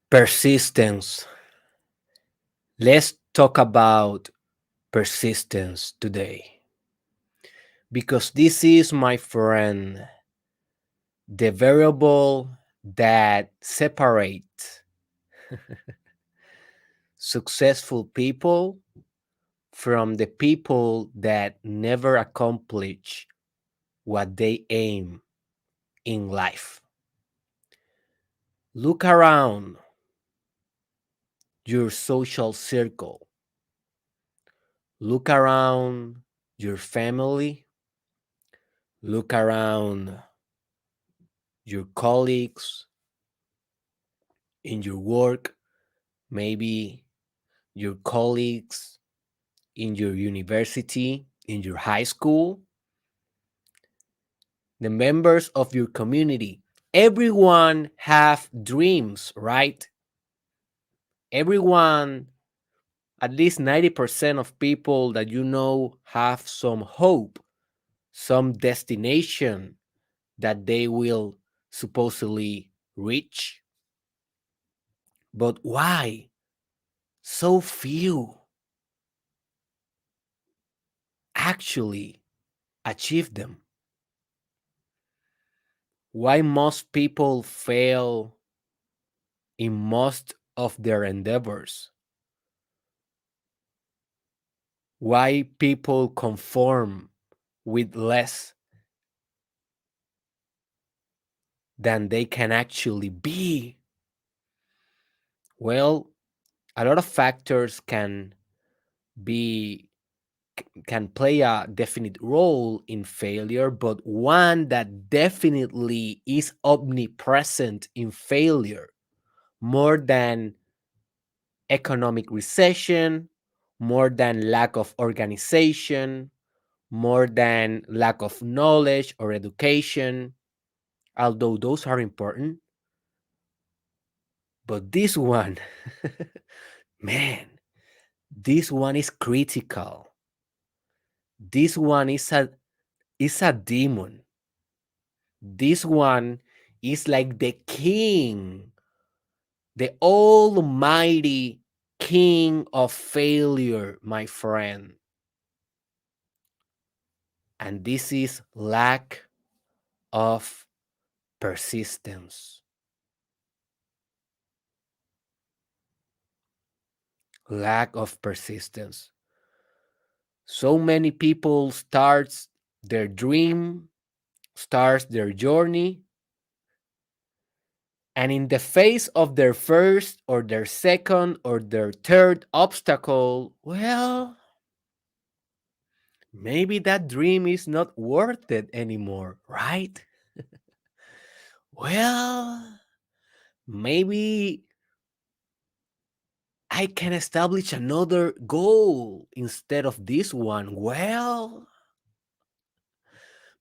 Persistence. Let's talk about persistence today because this is, my friend, the variable that separates successful people from the people that never accomplish what they aim in life. Look around your social circle, look around your family, look around your colleagues in your work, maybe your colleagues in your university, in your high school, the members of your community. Everyone have dreams, right? Everyone, at least 90% of people that you know have some hope, some destination that they will supposedly reach. But why so few actually achieve them? Why most people fail in most of their endeavors? Why people conform with less than they can actually be? Well, a lot of factors be can play a definite role in failure, but one that definitely is omnipresent in failure more than economic recession, more than lack of organization, more than lack of knowledge or education, although those are important. But this one, man, this one is critical. This one is a demon. This one is like the king, the almighty king of failure, my friend. And this is lack of persistence. Lack of persistence. So many people starts their dream, starts their journey, and in the face of their first or their second or their third obstacle, well, maybe that dream is not worth it anymore, right? Well, maybe I can establish another goal instead of this one. Well,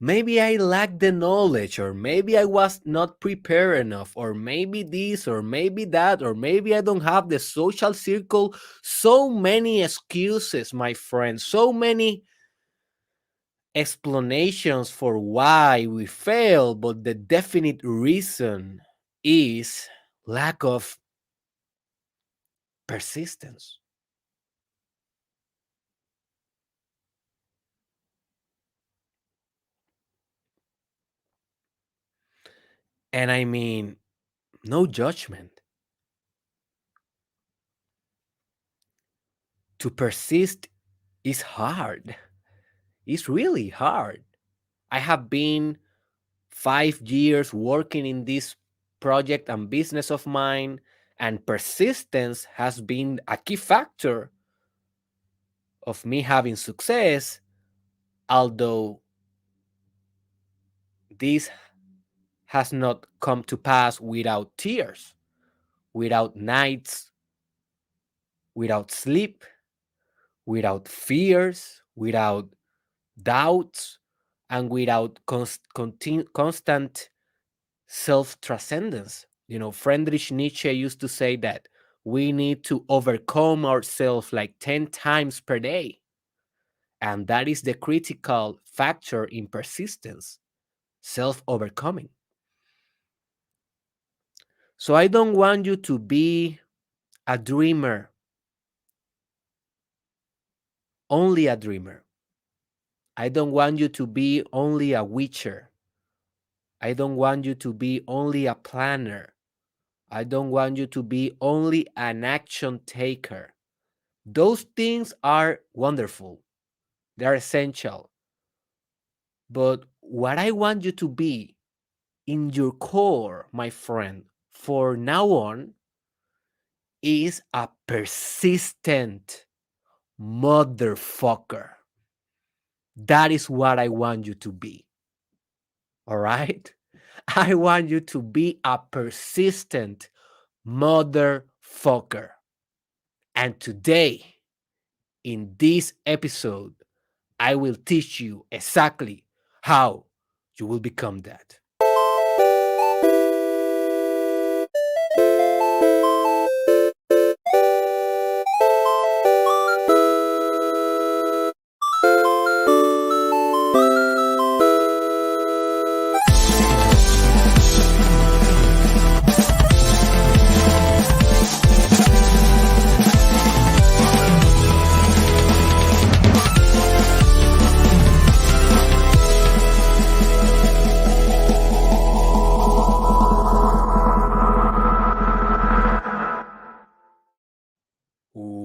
maybe I lack the knowledge, or maybe I was not prepared enough, or maybe this, or maybe that, or maybe I don't have the social circle. So many excuses, my friend, so many explanations for why we fail, but the definite reason is lack of persistence. And I mean, no judgment. To persist is hard. It's really hard. I have been 5 years working in this project and business of mine, and persistence has been a key factor of me having success, although this has not come to pass without tears, without nights, without sleep, without fears, without doubts, and without constant self transcendence. You know, Friedrich Nietzsche used to say that we need to overcome ourselves like 10 times per day. And that is the critical factor in persistence, self overcoming. So I don't want you to be a dreamer, only a dreamer. I don't want you to be only a witcher. I don't want you to be only a planner. I don't want you to be only an action taker. Those things are wonderful, they're essential. But what I want you to be in your core, my friend, for now on, is a persistent motherfucker. That is what I want you to be. All right? I want you to be a persistent motherfucker. And today, in this episode, I will teach you exactly how you will become that.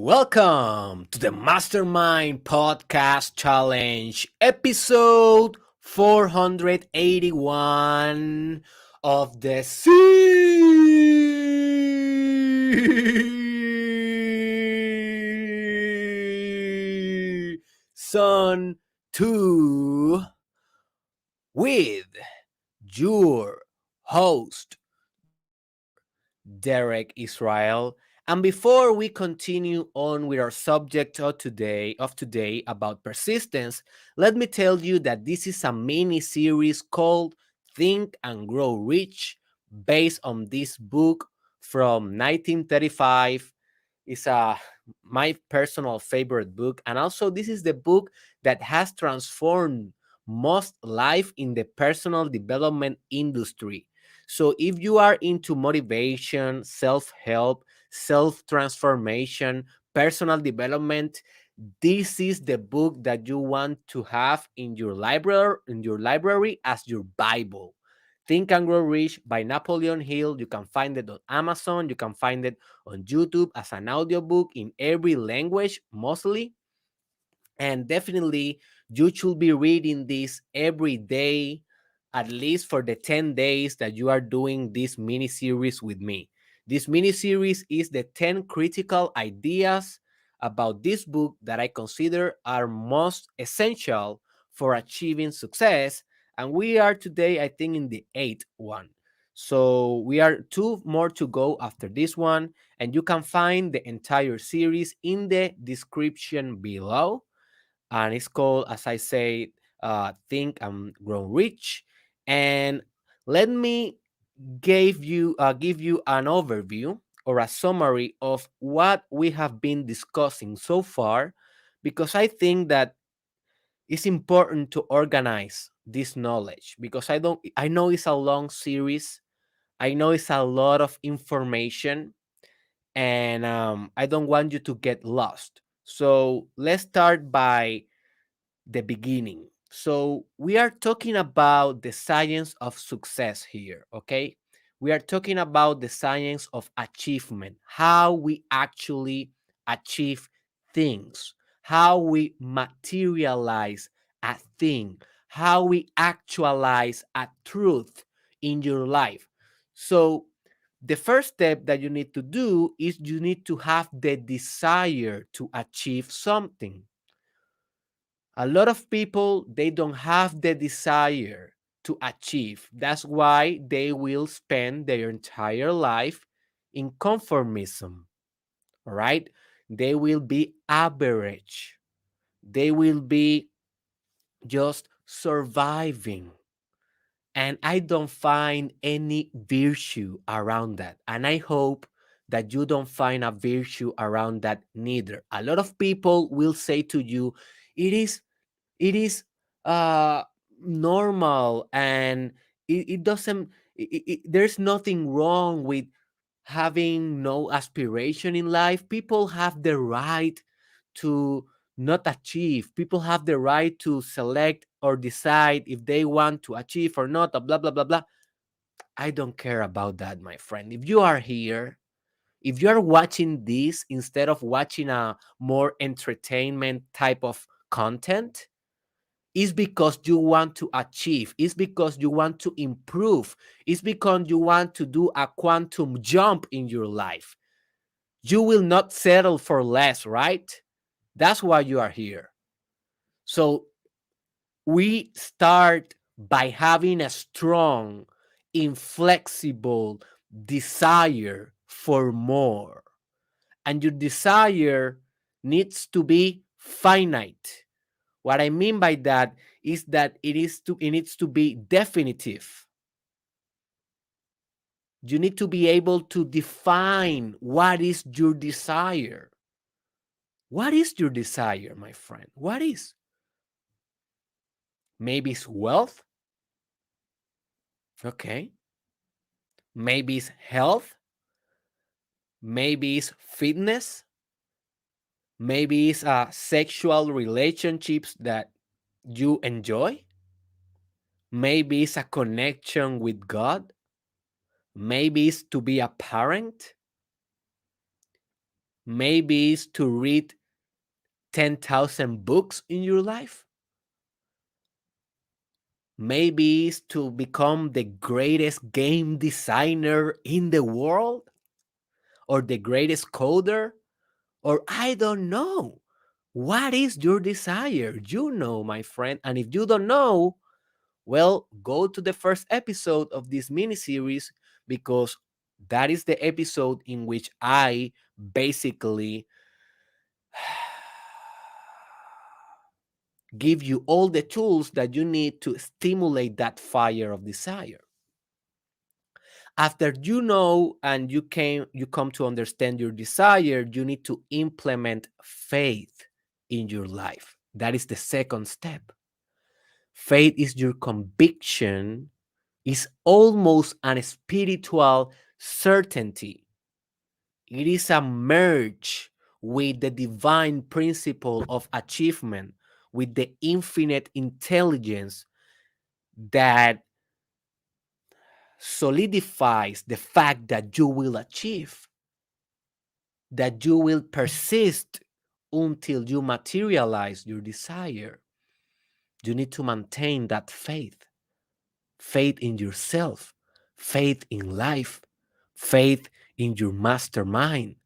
Welcome to the Mastermind Podcast Challenge, episode 481 of the Season 2 with your host, Derek Israel. And before we continue on with our subject of today about persistence, let me tell you that this is a mini series called Think and Grow Rich, based on this book from 1935. It's my personal favorite book, and also this is the book that has transformed most life in the personal development industry. So if you are into motivation, self-help, self-transformation, personal development, this is the book that you want to have in your library as your Bible. Think and Grow Rich by Napoleon Hill. You can find it on Amazon. You can find it on YouTube as an audiobook in every language, mostly. And definitely, you should be reading this every day, at least for the 10 days that you are doing this mini series with me. This mini series is the 10 critical ideas about this book that I consider are most essential for achieving success. And we are today, I think, in the eighth one. So we are two more to go after this one. And you can find the entire series in the description below, and it's called, as I say, Think and Grow Rich. And let me give you an overview or a summary of what we have been discussing so far, because I think that it's important to organize this knowledge, because I know it's a long series. I know it's a lot of information, and I don't want you to get lost. So let's start by the beginning. So we are talking about the science of success here, okay? We are talking about the science of achievement, how we actually achieve things, how we materialize a thing, how we actualize a truth in your life. So the first step that you need to do is you need to have the desire to achieve something. A lot of people, they don't have the desire to achieve. That's why they will spend their entire life in conformism. All right, they will be average, they will be just surviving, and I don't find any virtue around that, and I hope that you don't find a virtue around that neither. A lot of people will say to you, it is uh normal, and it doesn't there's nothing wrong with having no aspiration in life, people have the right to not achieve. People have the right to select or decide if they want to achieve or not, blah, blah, blah, blah. I don't care about that, my friend. If you are here, if you're watching this instead of watching a more entertainment type of content, it's because you want to achieve, it's because you want to improve, it's because you want to do a quantum jump in your life. You will not settle for less, right? That's why you are here. So we start by having a strong, inflexible desire for more. And your desire needs to be finite. What I mean by that is that it needs to be definitive. You need to be able to define what is your desire. What is your desire, my friend? What is? Maybe it's wealth. Okay. Maybe it's health. Maybe it's fitness. Maybe it's sexual relationships that you enjoy. Maybe it's a connection with God. Maybe it's to be a parent. Maybe it's to read 10,000 books in your life. Maybe it's to become the greatest game designer in the world or the greatest coder, or I don't know. What is your desire? You know, my friend. And if you don't know, well, go to the first episode of this mini series, because that is the episode in which I basically give you all the tools that you need to stimulate that fire of desire. After you know and you come to understand your desire, you need to implement faith in your life. That is the second step. Faith is your conviction, is almost an spiritual certainty. It is a merge with the divine principle of achievement, with the infinite intelligence that solidifies the fact that you will achieve, that you will persist until you materialize your desire. You need to maintain that faith, faith in yourself, faith in life, faith in your mastermind,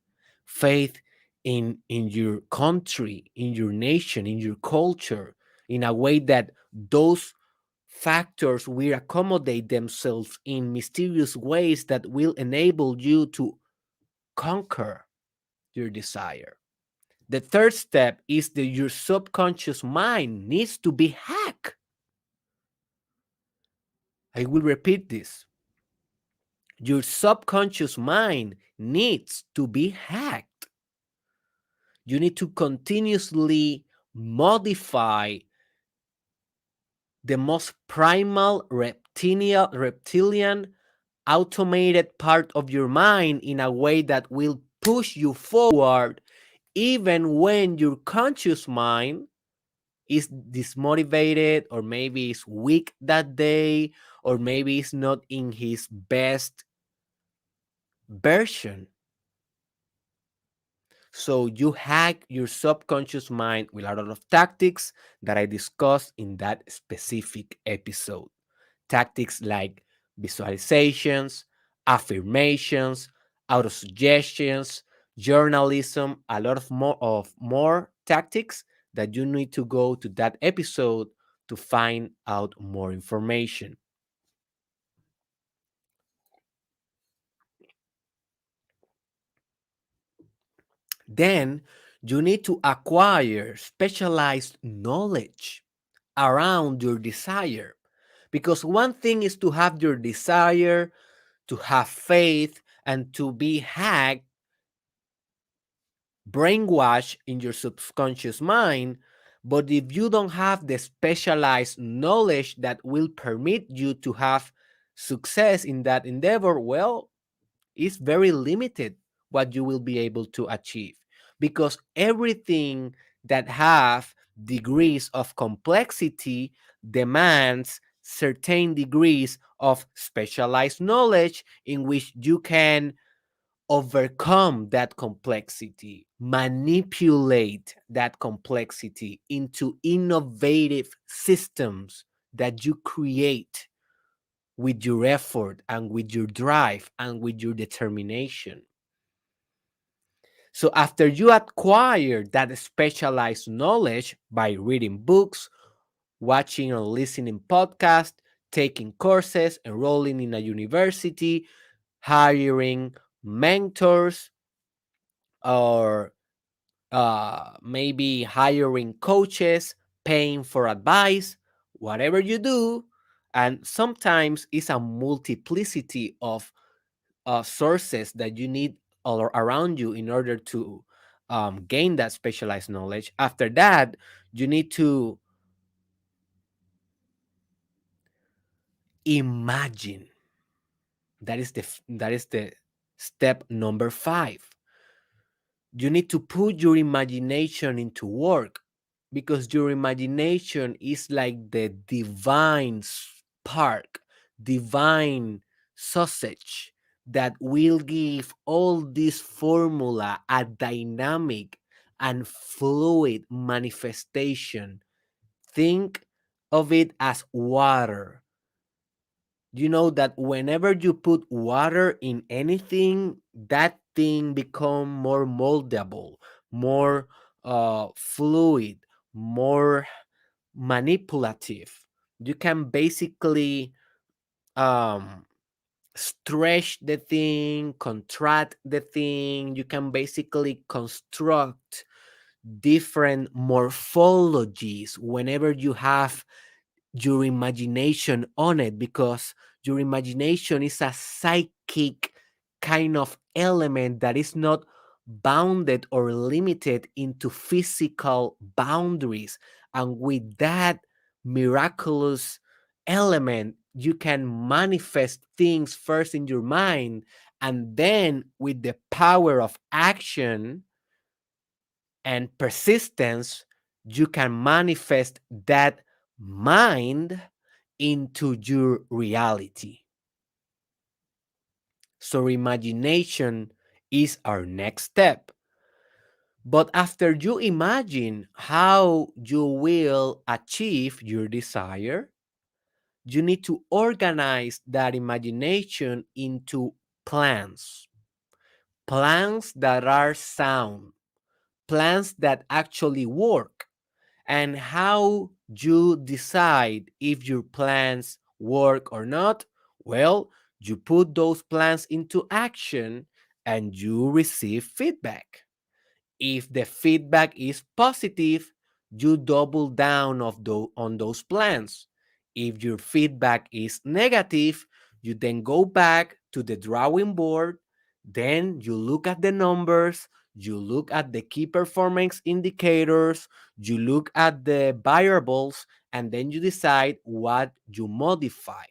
faith in your country, in your nation, in your culture, in a way that those factors will accommodate themselves in mysterious ways that will enable you to conquer your desire. The third step is that your subconscious mind needs to be hacked. I will repeat this. Your subconscious mind needs to be hacked. You need to continuously modify the most primal reptilian automated part of your mind in a way that will push you forward even when your conscious mind is dismotivated, or maybe is weak that day, or maybe is not in his best version. So you hack your subconscious mind with a lot of tactics that I discussed in that specific episode. Tactics like visualizations, affirmations, autosuggestions, journalism, a lot of more tactics that you need to go to that episode to find out more information. Then you need to acquire specialized knowledge around your desire. Because one thing is to have your desire, to have faith, and to be hacked, brainwashed in your subconscious mind. But if you don't have the specialized knowledge that will permit you to have success in that endeavor, well, It's very limited what you will be able to achieve, because everything that have degrees of complexity demands certain degrees of specialized knowledge in which you can overcome that complexity, manipulate that complexity into innovative systems that you create with your effort and with your drive and with your determination. So, after you acquire that specialized knowledge by reading books, watching or listening podcasts, taking courses, enrolling in a university, hiring mentors, or maybe hiring coaches, paying for advice, whatever you do. And sometimes it's a multiplicity of sources that you need all around you in order to gain that specialized knowledge. After that, you need to imagine. That is the step number 5. You need to put your imagination into work, because your imagination is like the divine spark, divine sausage that will give all this formula a dynamic and fluid manifestation. Think of it as water. You know that whenever you put water in anything, that thing become more moldable, more fluid, more manipulative. You can basically um, stretch the thing, contract the thing. You can basically construct different morphologies whenever you have your imagination on it, because your imagination is a psychic kind of element that is not bounded or limited into physical boundaries. And with that miraculous element, you can manifest things first in your mind, and then with the power of action and persistence, you can manifest that mind into your reality. So, imagination is our next step. But after you imagine how you will achieve your desire, you need to organize that imagination into plans. Plans that are sound, plans that actually work. And how you decide if your plans work or not? Well, you put those plans into action and you receive feedback. If the feedback is positive, you double down on those plans. If your feedback is negative, you then go back to the drawing board. Then you look at the numbers, you look at the key performance indicators, you look at the variables, and then you decide what you modify.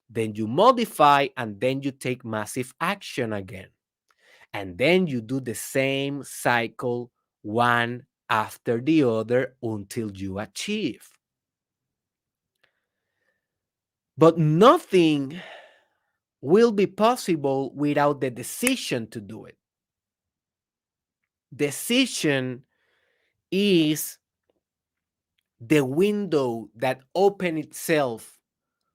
Then you modify, and then you take massive action again. And then you do the same cycle one after the other until you achieve. But nothing will be possible without the decision to do it. Decision is the window that opens itself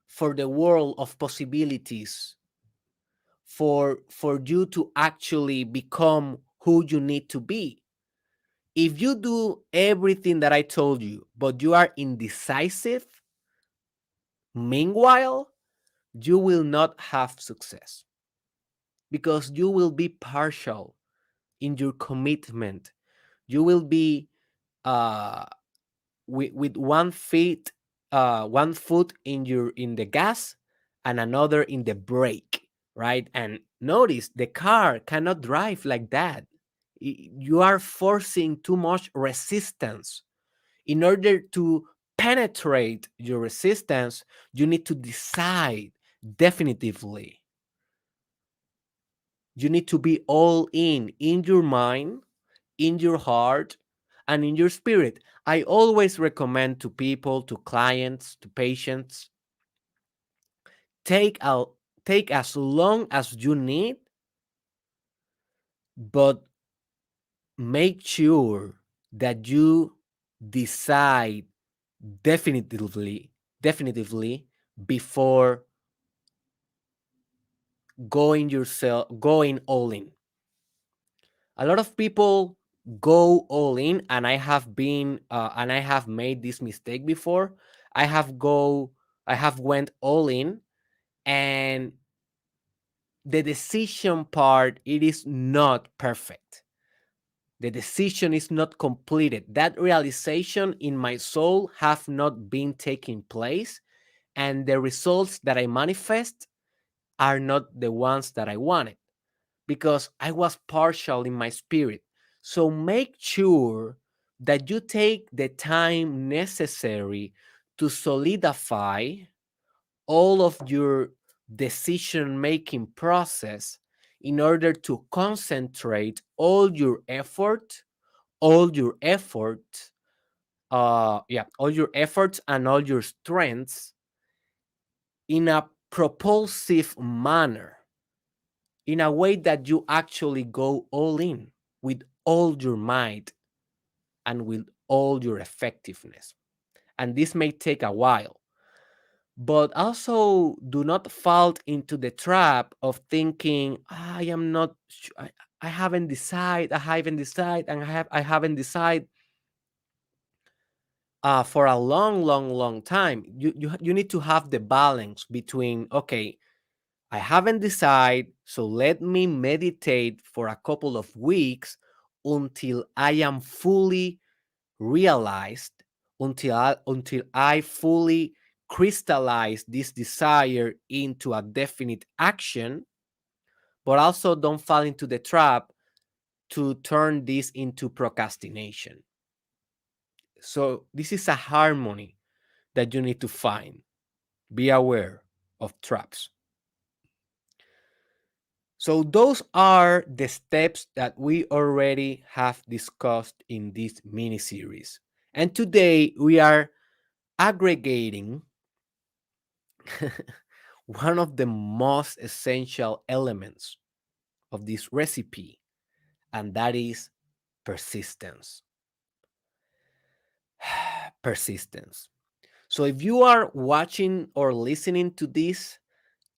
for the world of possibilities, for you to actually become who you need to be. If you do everything that I told you, but you are indecisive, meanwhile, you will not have success, because you will be partial in your commitment. You will be uh, with one foot in the gas and another in the brake, right? And notice the car cannot drive like that. You are forcing too much resistance. In order to penetrate your resistance, you need to decide definitively. You need to be all in your mind, in your heart, and in your spirit. I always recommend to people, to clients, to patients, take out take as long as you need, but make sure that you decide definitively definitively before going all in. A lot of people go all in, and I have made this mistake before. I have went all in, and the decision part, it is not perfect. The decision is not completed. That realization in my soul have not been taking place, and the results that I manifest are not the ones that I wanted, because I was partial in my spirit. So make sure that you take the time necessary to solidify all of your decision making process, in order to concentrate all your effort, all your efforts and all your strengths in a propulsive manner, in a way that you actually go all in with all your might and with all your effectiveness. And this may take a while, but also do not fall into the trap of thinking, I am not, I haven't decided, and I haven't decided for a long, long, long time. You need to have the balance between, okay, I haven't decided, so let me meditate for a couple of weeks until I am fully realized, until I fully crystallize this desire into a definite action, but also don't fall into the trap to turn this into procrastination. So this is a harmony that you need to find. Be aware of traps. So those are the steps that we already have discussed in this mini series. And today we are aggregating one of the most essential elements of this recipe, and that is persistence. Persistence. So if you are watching or listening to this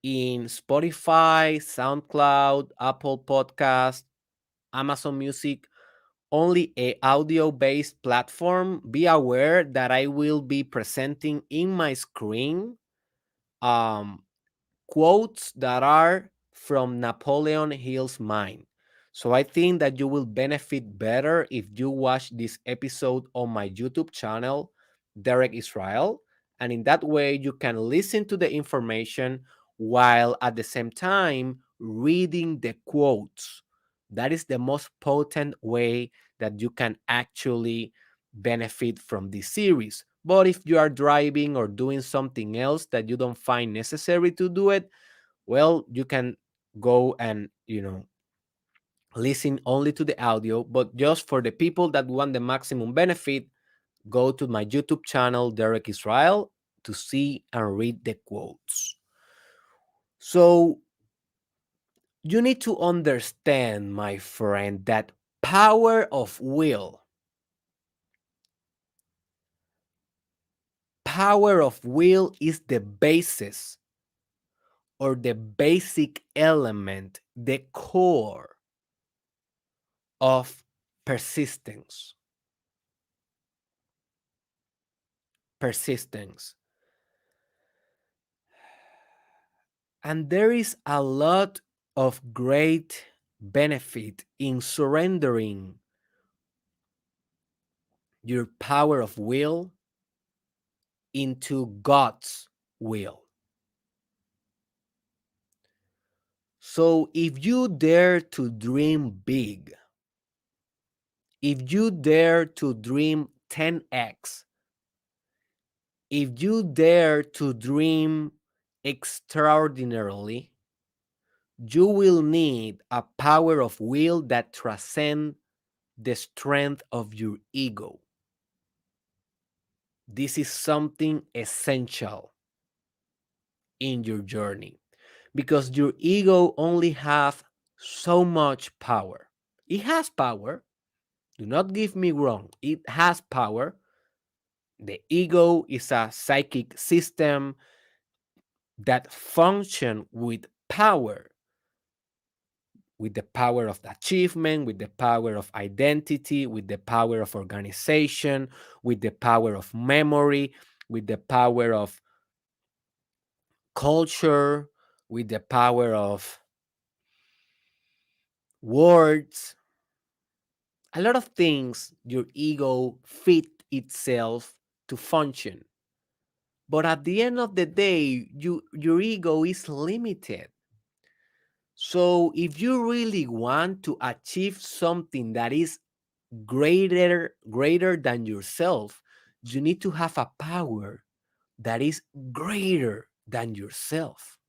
in Spotify, SoundCloud, Apple Podcast, Amazon Music, only a audio based platform, be aware that I will be presenting in my screen um, quotes that are from Napoleon Hill's mind. So I think that you will benefit better if you watch this episode on my YouTube channel, Derek Israel. And in that way, you can listen to the information while at the same time reading the quotes. That is the most potent way that you can actually benefit from this series. But if you are driving or doing something else that you don't find necessary to do it, well, you can go and, listen only to the audio. But just for the people that want the maximum benefit, go to my YouTube channel, Derek Israel, to see and read the quotes. So you need to understand, my friend, that power of will, power of will is the basis, or the basic element, the core of persistence. Persistence. And there is a lot of great benefit in surrendering your power of will into God's will. So if you dare to dream big, if you dare to dream 10x, if you dare to dream extraordinarily, you will need a power of will that transcends the strength of your ego. This is something essential in your journey because your ego only have so much power. It has power. Do not give me wrong. It has power. The ego is a psychic system that function with the power of achievement, with the power of identity, with the power of organization, with the power of memory, with the power of culture, with the power of words. A lot of things your ego fit itself to function. But at the end of the day, your ego is limited. So if you really want to achieve something that is greater than yourself, you need to have a power that is greater than yourself.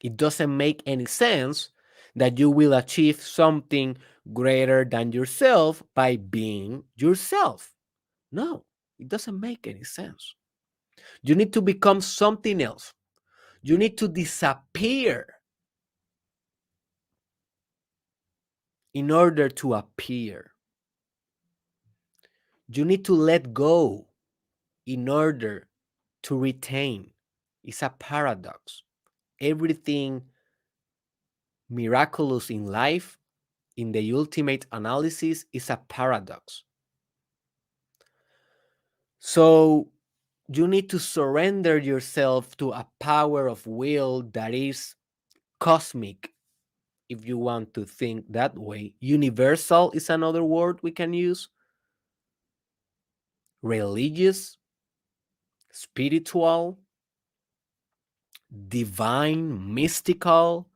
It doesn't make any sense that you will achieve something greater than yourself by being yourself. No, it doesn't make any sense. You need to become something else. You need to disappear in order to appear. You need to let go in order to retain. It's a paradox. Everything miraculous in life, in the ultimate analysis, is a paradox. So you need to surrender yourself to a power of will that is cosmic, if you want to think that way. Universal is another word we can use. Religious, spiritual, divine, mystical,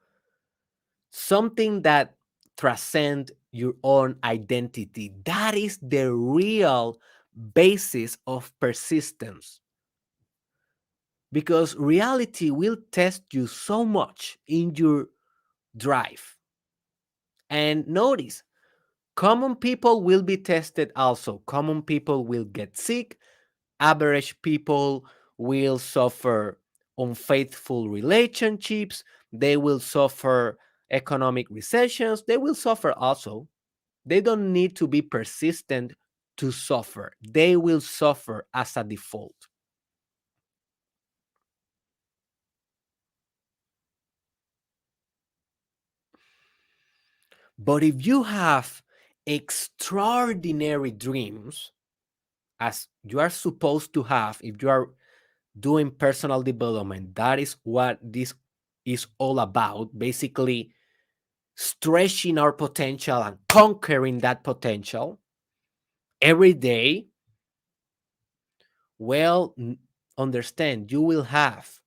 something that transcends your own identity. That is the real basis of persistence. Because reality will test you so much in your drive. And notice, common people will be tested also. Common people will get sick. Average people will suffer unfaithful relationships. They will suffer economic recessions. They will suffer also. They don't need to be persistent to suffer. They will suffer as a default. But if you have extraordinary dreams, as you are supposed to have, if you are doing personal development, that is what this is all about. Basically, stretching our potential and conquering that potential every day. Well, understand you will have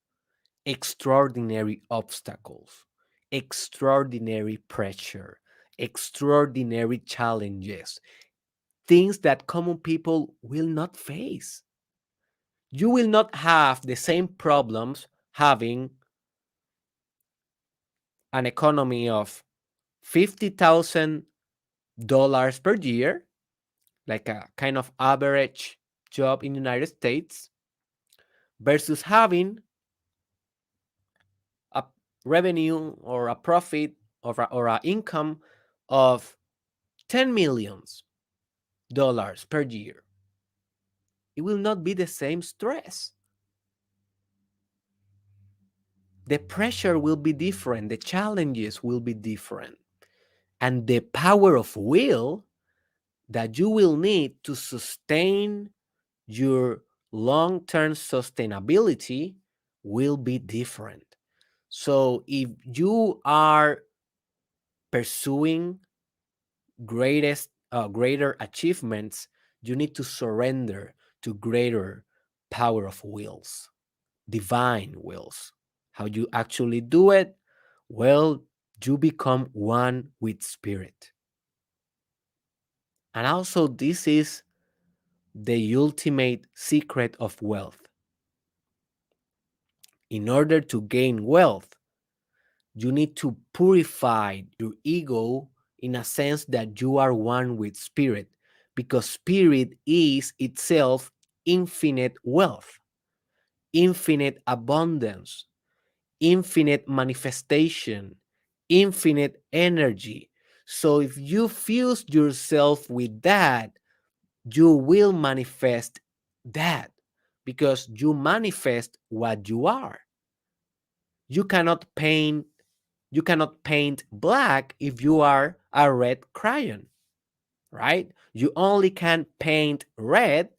extraordinary obstacles, extraordinary pressure, extraordinary challenges, things that common people will not face. You will not have the same problems having an economy of $50,000 per year, like a kind of average job in the United States, versus having a revenue or a profit or an income of $10 million per year. It will not be the same stress. The pressure will be different, the challenges will be different, and the power of will that you will need to sustain your long-term sustainability will be different. So if you are pursuing greater achievements, you need to surrender to greater power of wills, divine wills. How you actually do it? Well, you become one with spirit. And also, this is the ultimate secret of wealth. In order to gain wealth, you need to purify your ego in a sense that you are one with spirit, because spirit is itself infinite wealth, infinite abundance, infinite manifestation, infinite energy. So if you fuse yourself with that, you will manifest that, because you manifest what you are. You cannot paint black if you are a red crayon, right? You only can paint red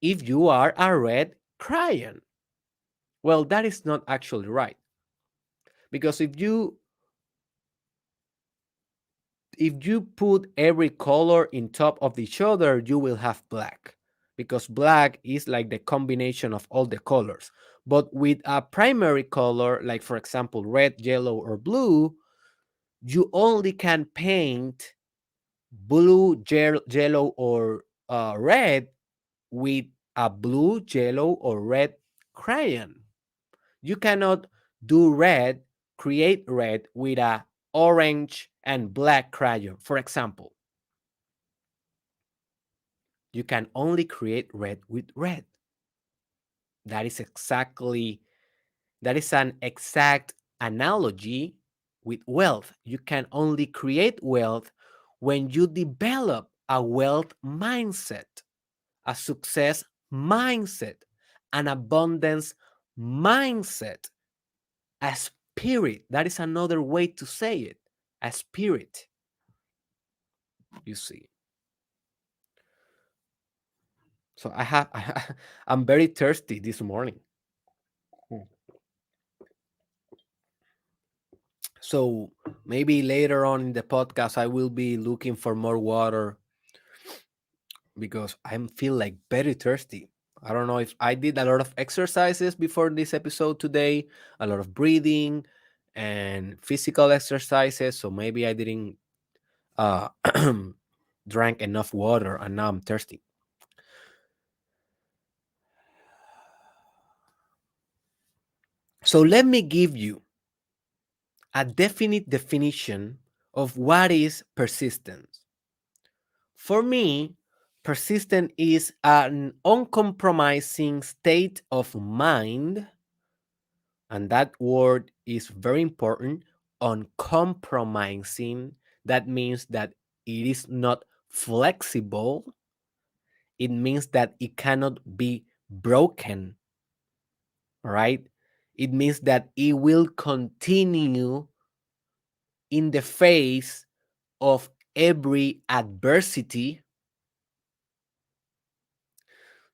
if you are a red crayon. Well, that is not actually right, because if you put every color in top of each other, you will have black, because black is like the combination of all the colors. But with a primary color, like for example red, yellow, or blue, you only can paint blue, yellow, or red with a blue, yellow, or red crayon. You cannot do red, create red with a orange and black crayon. For example, you can only create red with red. That is exactly that is an exact analogy with wealth. You can only create wealth when you develop a wealth mindset, a success mindset, an abundance mindset, a spirit. That is another way to say it. A spirit, you see. So I'm very thirsty this morning. So maybe later on in the podcast I will be looking for more water, because I feel like very thirsty. I don't know if I did a lot of exercises before this episode today, a lot of breathing and physical exercises. So maybe I didn't uh, drank enough water, and now I'm thirsty. So let me give you a definite definition of what is persistence. For me, persistent is an uncompromising state of mind, and that word is very important. Uncompromising, that means that it is not flexible. It means that it cannot be broken, right? It means that it will continue in the face of every adversity.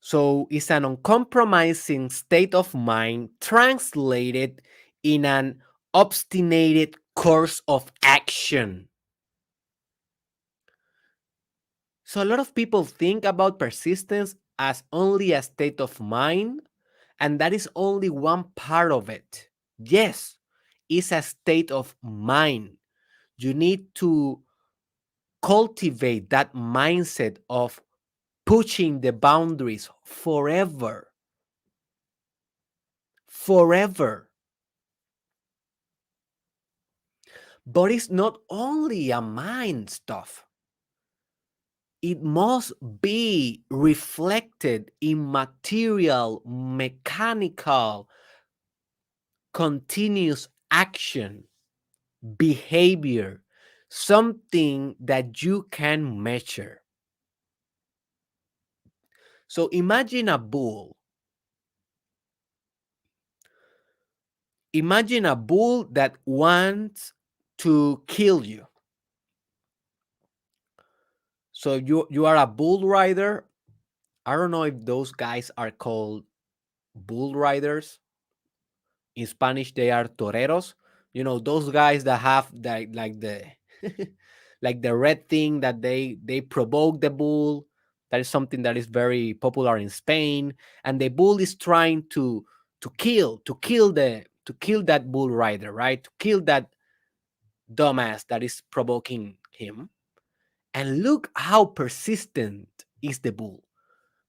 So it's an uncompromising state of mind translated in an obstinate course of action. So a lot of people think about persistence as only a state of mind, and that is only one part of it. Yes, it's a state of mind. You need to cultivate that mindset of pushing the boundaries forever. Forever. But it's not only a mind stuff. It must be reflected in material, mechanical, continuous action, behavior, something that you can measure. So imagine a bull. Imagine a bull that wants to kill you. So you are a bull rider. I don't know if those guys are called bull riders. In Spanish, they are toreros. You know, those guys that have like the like the red thing that they provoke the bull. That is something that is very popular in Spain, and the bull is trying to kill that bull rider, right? To kill that dumbass that is provoking him. And look how persistent is the bull.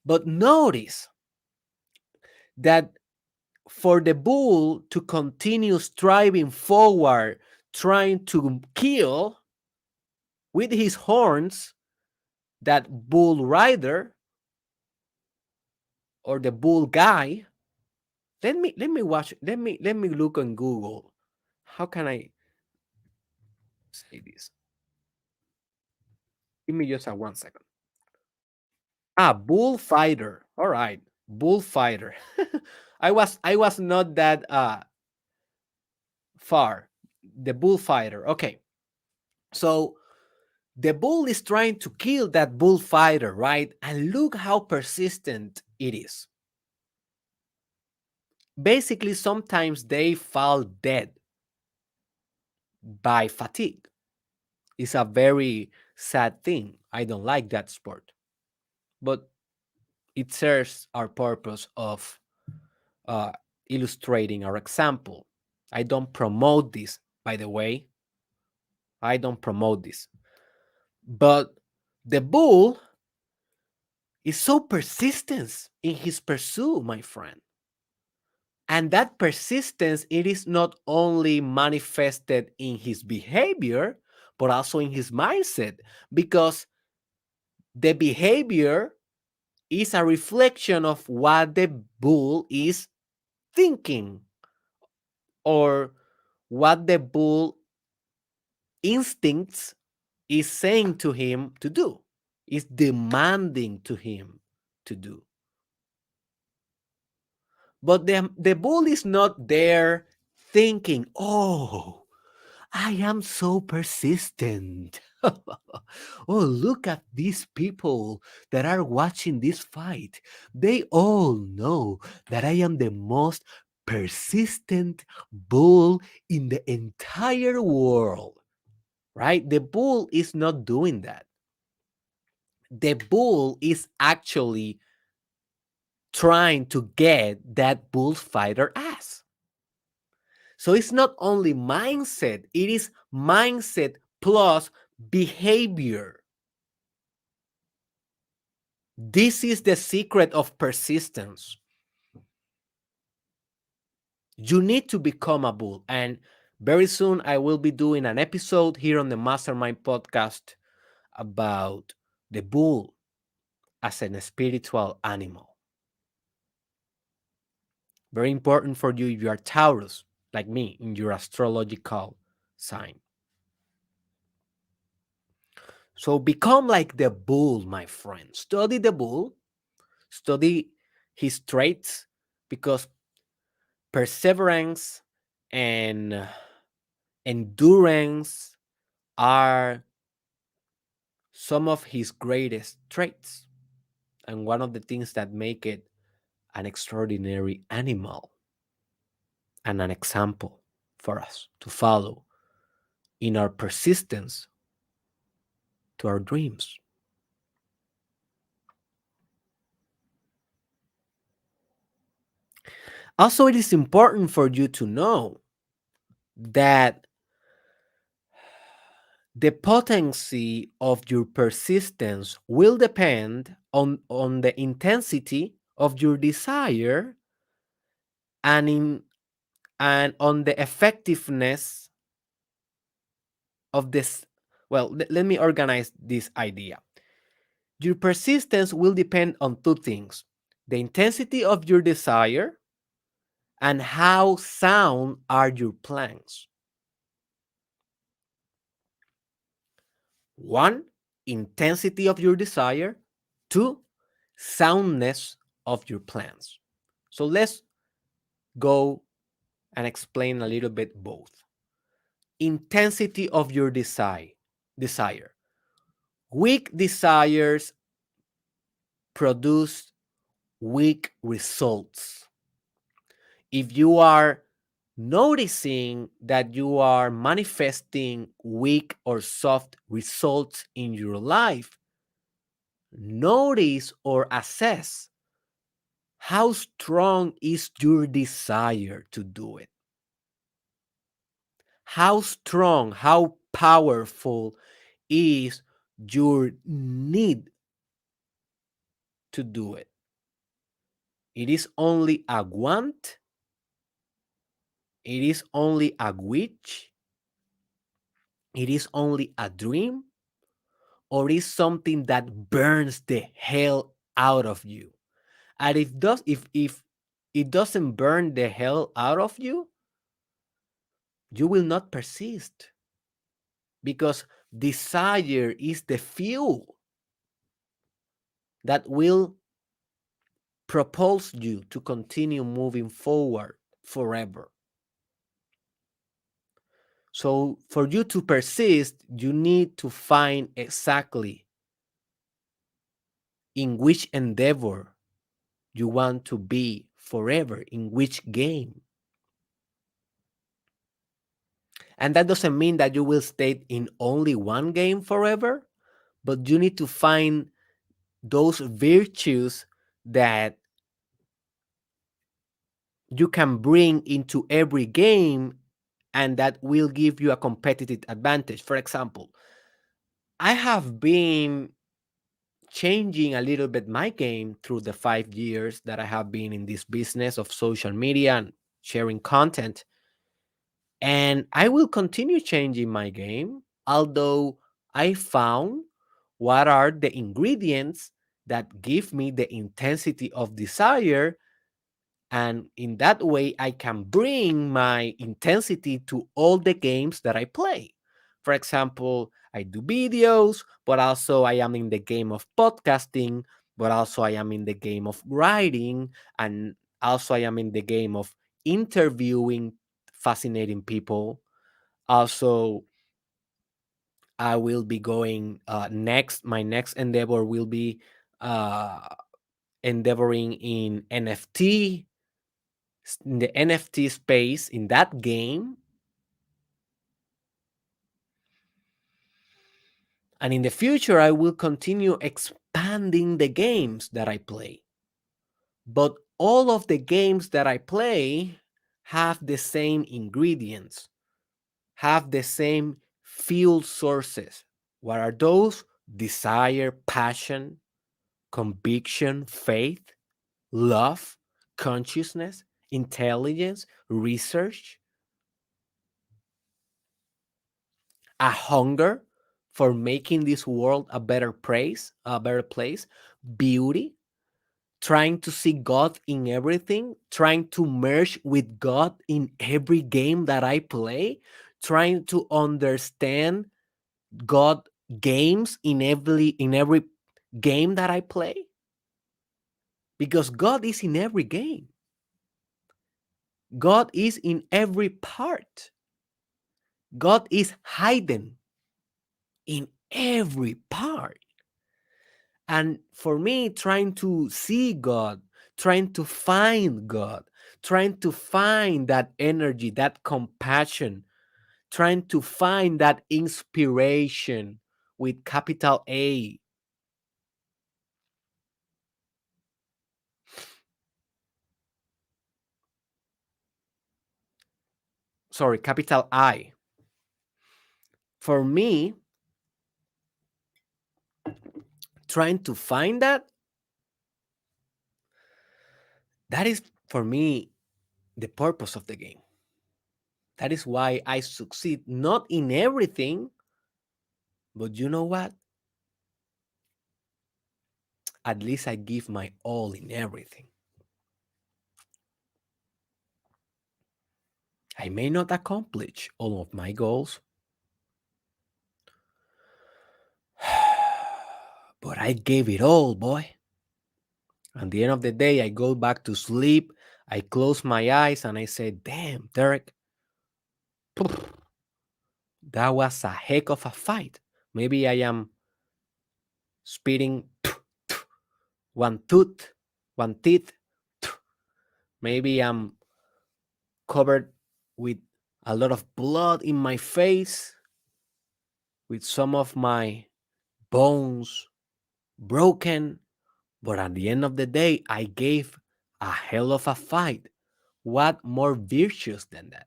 But notice that for the bull to continue striving forward, trying to kill with his horns that bull rider or the bull guy. Let me watch. Let me look on Google. How can I say this? Give me just a 1 second. Bullfighter. All right, bullfighter. I was not that far. The bullfighter. Okay, so the bull is trying to kill that bullfighter, right? And look how persistent it is. Basically, sometimes they fall dead by fatigue. It's a very sad thing. I don't like that sport, but it serves our purpose of uh, illustrating our example. I don't promote this, by the way. I don't promote this. But the bull is so persistent in his pursuit, my friend. And that persistence, it is not only manifested in his behavior, but also in his mindset, because the behavior is a reflection of what the bull is thinking, or what the bull instincts is saying to him to do, is demanding to him to do. But the bull is not there thinking, oh, I am so persistent. Oh, look at these people that are watching this fight. They all know that I am the most persistent bull in the entire world, right? The bull is not doing that. The bull is actually trying to get that bullfighter ass. So it's not only mindset, it is mindset plus behavior. This is the secret of persistence. You need to become a bull. And very soon I will be doing an episode here on the Mastermind podcast about the bull as a spiritual animal. Very important for you if you are Taurus, like me, in your astrological sign. So become like the bull, my friend. Study the bull, study his traits, because perseverance and endurance are some of his greatest traits, and one of the things that make it an extraordinary animal and an example for us to follow in our persistence to our dreams. Also, it is important for you to know that the potency of your persistence will depend on the intensity of your desire, and on the effectiveness of this. Well, let me organize this idea. Your persistence will depend on two things: the intensity of your desire and how sound are your plans. One, intensity of your desire. Two, soundness of your plans. So let's go and explain a little bit both. Intensity of your desire. Weak desires produce weak results. If you are noticing that you are manifesting weak or soft results in your life, notice or assess how strong is your desire to do it. How strong, how powerful is your need to do it. It is only a want, it is only a wish, it is only a dream, or is something that burns the hell out of you. And if it doesn't burn the hell out of you, you will not persist, because desire is the fuel that will propels you to continue moving forward forever. So, for you to persist, you need to find exactly in which endeavor you want to be forever, in which game. And that doesn't mean that you will stay in only one game forever, but you need to find those virtues that you can bring into every game and that will give you a competitive advantage. For example, I have been changing a little bit my game through the 5 years that I have been in this business of social media and sharing content. And I will continue changing my game, although I found what are the ingredients that give me the intensity of desire. And in that way, I can bring my intensity to all the games that I play. For example, I do videos, but also I am in the game of podcasting, but also I am in the game of writing, and also I am in the game of interviewing fascinating people. Also, I will be going next. My next endeavor will be uh, endeavoring in the NFT space in that game. And in the future, I will continue expanding the games that I play. But all of the games that I play have the same ingredients, have the same fuel sources. What are those? Desire, passion, conviction, faith, love, consciousness, intelligence, research, a hunger for making this world a better place, beauty, trying to see God in everything, trying to merge with God in every game that I play, trying to understand God games in every game that I play, because God is in every game. God is in every part. God is hidden in every part. And for me, trying to see God, trying to find God, trying to find that energy, that compassion, trying to find that inspiration with capital A, sorry, capital I. For me, trying to find that is for me the purpose of the game. That is why I succeed, not in everything, but you know what? At least I give my all in everything. I may not accomplish all of my goals, but I gave it all, boy. At the end of the day, I go back to sleep, I close my eyes, and I say, damn, Derek, that was a heck of a fight. Maybe I am spitting one tooth, one teeth. Maybe I'm covered with a lot of blood in my face, with some of my bones broken. But at the end of the day, I gave a hell of a fight. What more virtuous than that?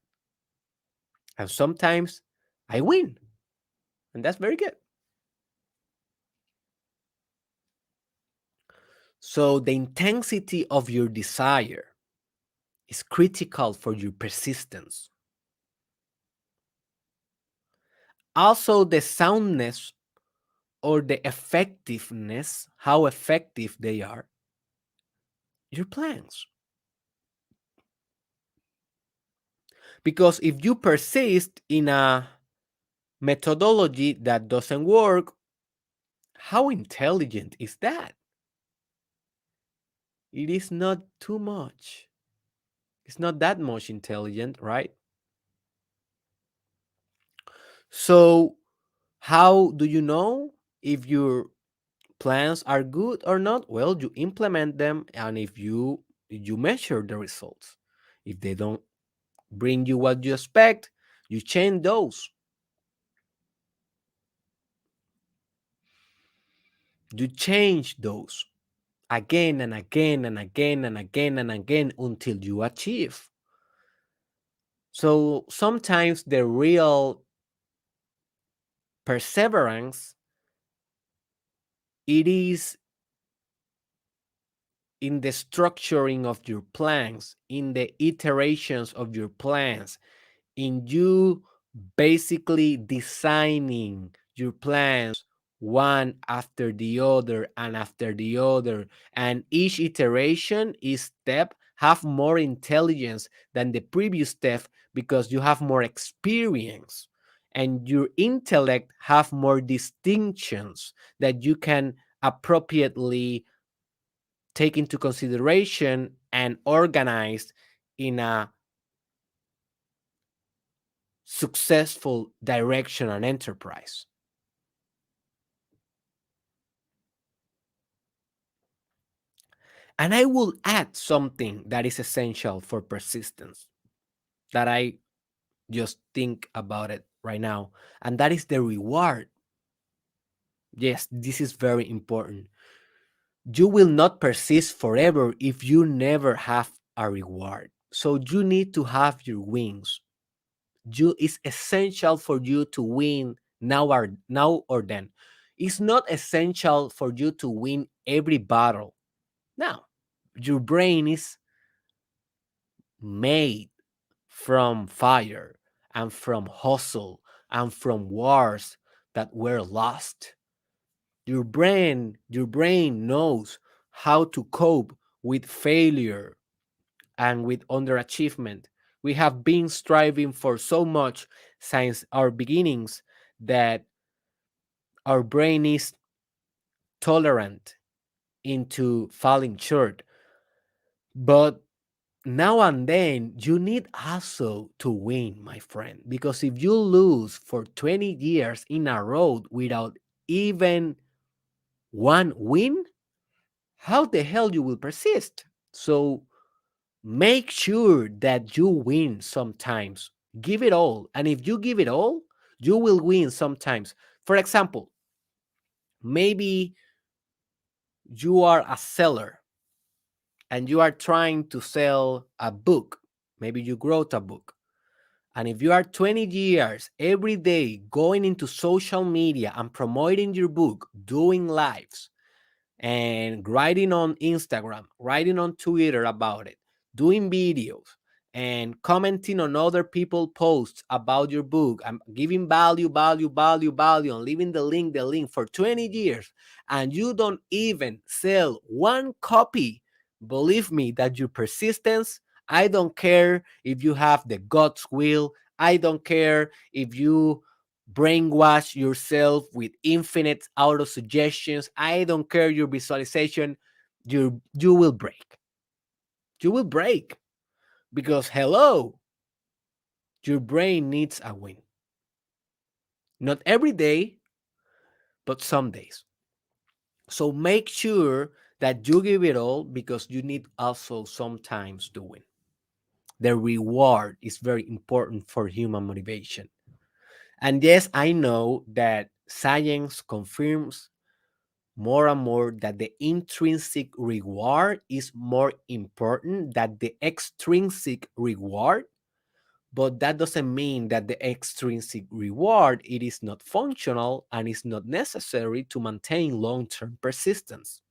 And sometimes I win, and that's very good. So, the intensity of your desire is critical for your persistence. Also, the soundness or the effectiveness, how effective they are, your plans. Because if you persist in a methodology that doesn't work, how intelligent is that? It is not too much. It's not that much intelligent, right? So, how do you know if your plans are good or not? Well, you implement them, and if you measure the results. If they don't bring you what you expect, you change those. You change those again and again and again and again and again until you achieve. So sometimes the real perseverance, it is in the structuring of your plans, in the iterations of your plans, in you basically designing your plans one after the other and after the other, and each iteration, each step have more intelligence than the previous step because you have more experience, and your intellect have more distinctions that you can appropriately take into consideration and organize in a successful direction and enterprise. And I will add something that is essential for persistence that I just think about it right now, and that is the reward. Yes, this is very important. You will not persist forever if you never have a reward. So you need to have your wings. It's essential for you to win now or then. It's not essential for you to win every battle. Now, your brain is made from fire and from hustle and from wars that were lost. Your brain knows how to cope with failure and with underachievement. We have been striving for so much since our beginnings that our brain is tolerant into falling short. But now and then you need also to win, my friend, because if you lose for 20 years in a row without even one win, how the hell you will persist? So make sure that you win sometimes. Give it all. And if you give it all, you will win sometimes. For example, maybe you are a seller and you are trying to sell a book. Maybe you wrote a book. And if you are 20 years every day going into social media and promoting your book, doing lives, and writing on Instagram, writing on Twitter about it, doing videos, and commenting on other people posts about your book, and giving value, value, value, value, and leaving the link for 20 years, and you don't even sell one copy, believe me that your persistence, I don't care if you have the God's will, I don't care if you brainwash yourself with infinite auto suggestions. I don't care your visualization. You will break. You will break because hello, your brain needs a win. Not every day, but some days. So make sure that you give it all because you need also sometimes to win. The reward is very important for human motivation. And yes, I know that science confirms more and more that the intrinsic reward is more important than the extrinsic reward, but that doesn't mean that the extrinsic reward it is not functional and is not necessary to maintain long-term persistence.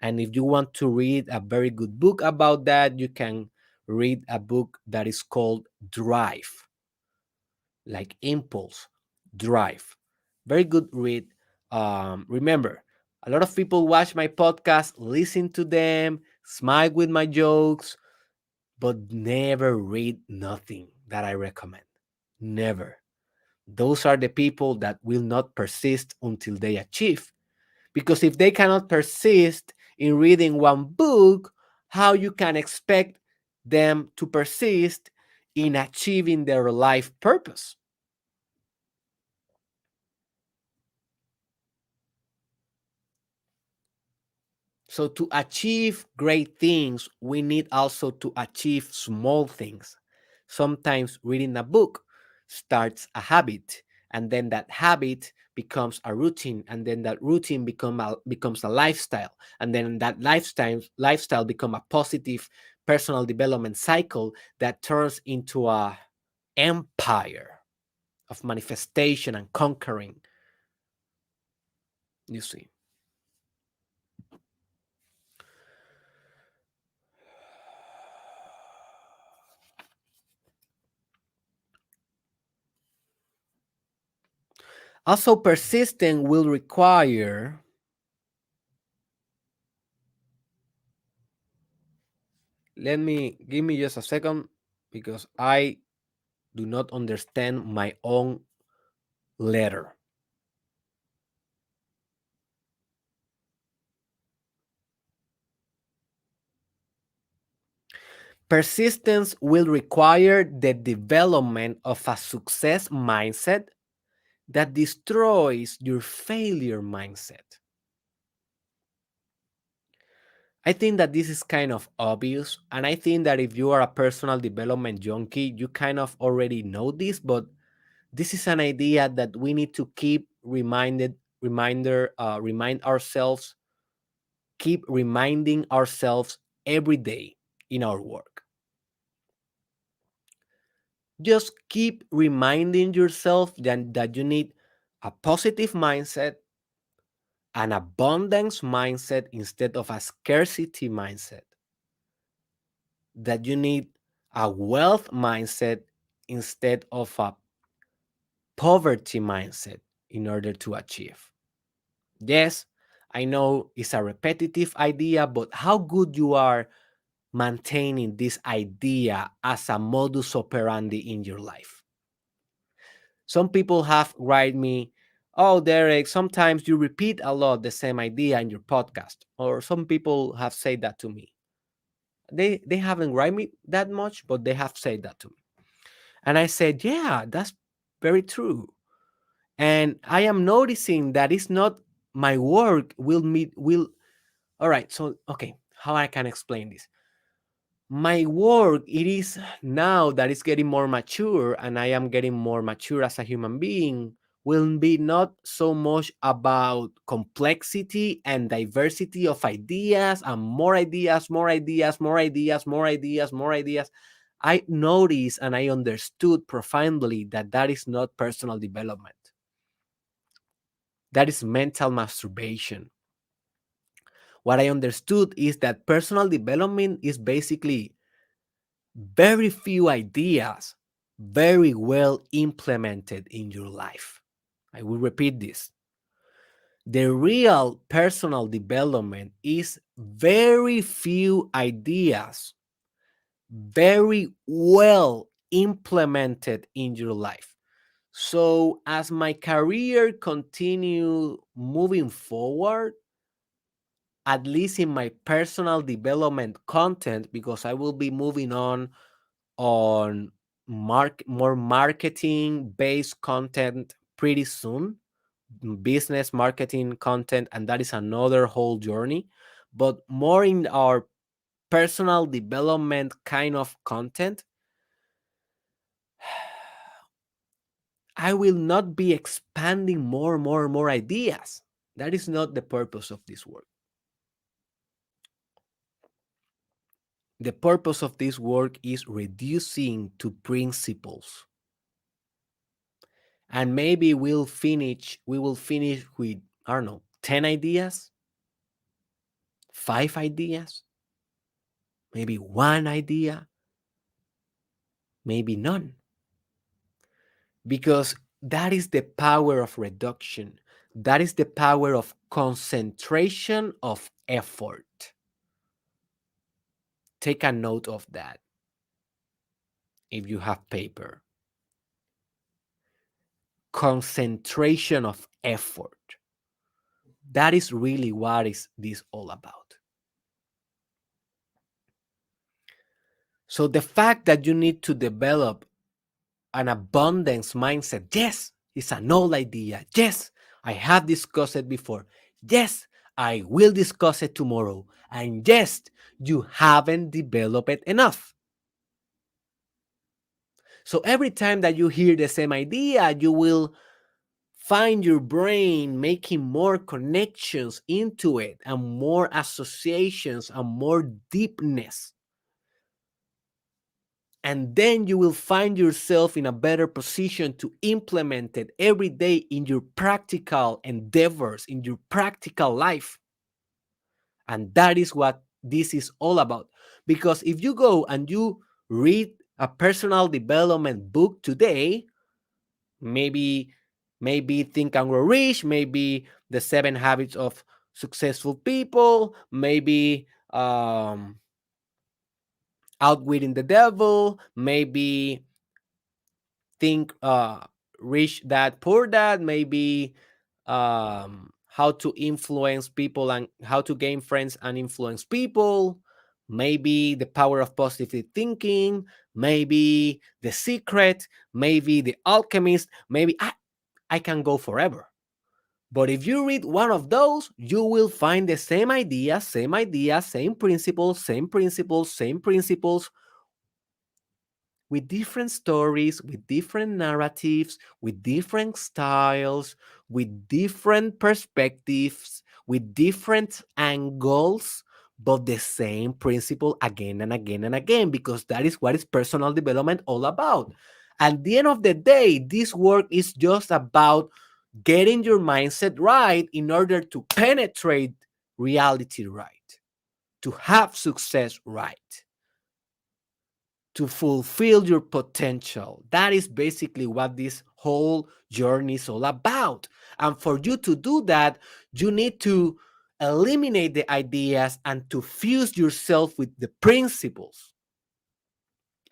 And if you want to read a very good book about that, you can read a book that is called Drive, like impulse. Drive. Very good read. Remember, a lot of people watch my podcast, listen to them, smile with my jokes, but never read nothing that I recommend. Never. Those are the people that will not persist until they achieve. Because if they cannot persist in reading one book, how you can expect them to persist in achieving their life purpose? So to achieve great things, we need also to achieve small things. Sometimes reading a book starts a habit, and then that habit becomes a routine, and then that routine becomes a lifestyle, and then that lifestyle become a positive personal development cycle that turns into a empire of manifestation and conquering. You see. Also, persistent will require, let me give me just a second because I do not understand my own letter. Persistence will require the development of a success mindset that destroys your failure mindset. I think that this is kind of obvious, and I think that if you are a personal development junkie, you kind of already know this, but this is an idea that we need to keep remind ourselves, keep reminding ourselves every day in our work. Just keep reminding yourself that you need a positive mindset, an abundance mindset instead of a scarcity mindset, that you need a wealth mindset instead of a poverty mindset in order to achieve. Yes, I know it's a repetitive idea, but how good you are maintaining this idea as a modus operandi in your life. Some people have write me, "Oh, Derek, sometimes you repeat a lot the same idea in your podcast." Or some people have said that to me. They haven't write me that much, but they have said that to me. And I said, "Yeah, that's very true." And I am noticing that it's not my work will all right, so okay, how I can explain this? My work, it is now that it's getting more mature and I am getting more mature as a human being, will be not so much about complexity and diversity of ideas and more ideas, more ideas, more ideas, more ideas, more ideas. I noticed and I understood profoundly that that is not personal development. That is mental masturbation. What I understood is that personal development is basically very few ideas very well implemented in your life. I will repeat this. The real personal development is very few ideas very well implemented in your life. So as my career continue moving forward, at least in my personal development content, because I will be moving on more marketing based content pretty soon, business marketing content, and that is another whole journey, but more in our personal development kind of content. I will not be expanding more ideas. That is not the purpose of this work. The purpose of this work is reducing to principles. And maybe we will finish with, I don't know, 10 ideas, 5 ideas, maybe one idea, maybe none. Because That is the power of reduction. That is the power of concentration of effort. Take a note of that if you have paper. Concentration of effort. That is really what is this all about. So the fact that you need to develop an abundance mindset, yes, it's an old idea. Yes, I have discussed it before. Yes, I will discuss it tomorrow. And yes, you haven't developed it enough. So every time that you hear the same idea, you will find your brain making more connections into it and more associations and more deepness. And then you will find yourself in a better position to implement it every day in your practical endeavors, in your practical life. And that is what this is all about. Because if you go and you read a personal development book today, maybe Think and Grow Rich, maybe The 7 Habits of Successful People, maybe Outwitting the Devil, maybe Think Rich Dad Poor Dad, maybe How to Influence People and How to Gain Friends and Influence People, maybe The Power of Positive Thinking, maybe The Secret, maybe The Alchemist, maybe I can go forever. But if you read one of those, you will find the same idea, same principles, same principles, with different stories, with different narratives, with different styles, with different perspectives, with different angles, but the same principle again and again and again, because that is what is personal development all about. At the end of the day, this work is just about getting your mindset right in order to penetrate reality right, to have success right, to fulfill your potential. That is basically what this whole journey is all about. And for you to do that, you need to eliminate the ideas and to fuse yourself with the principles.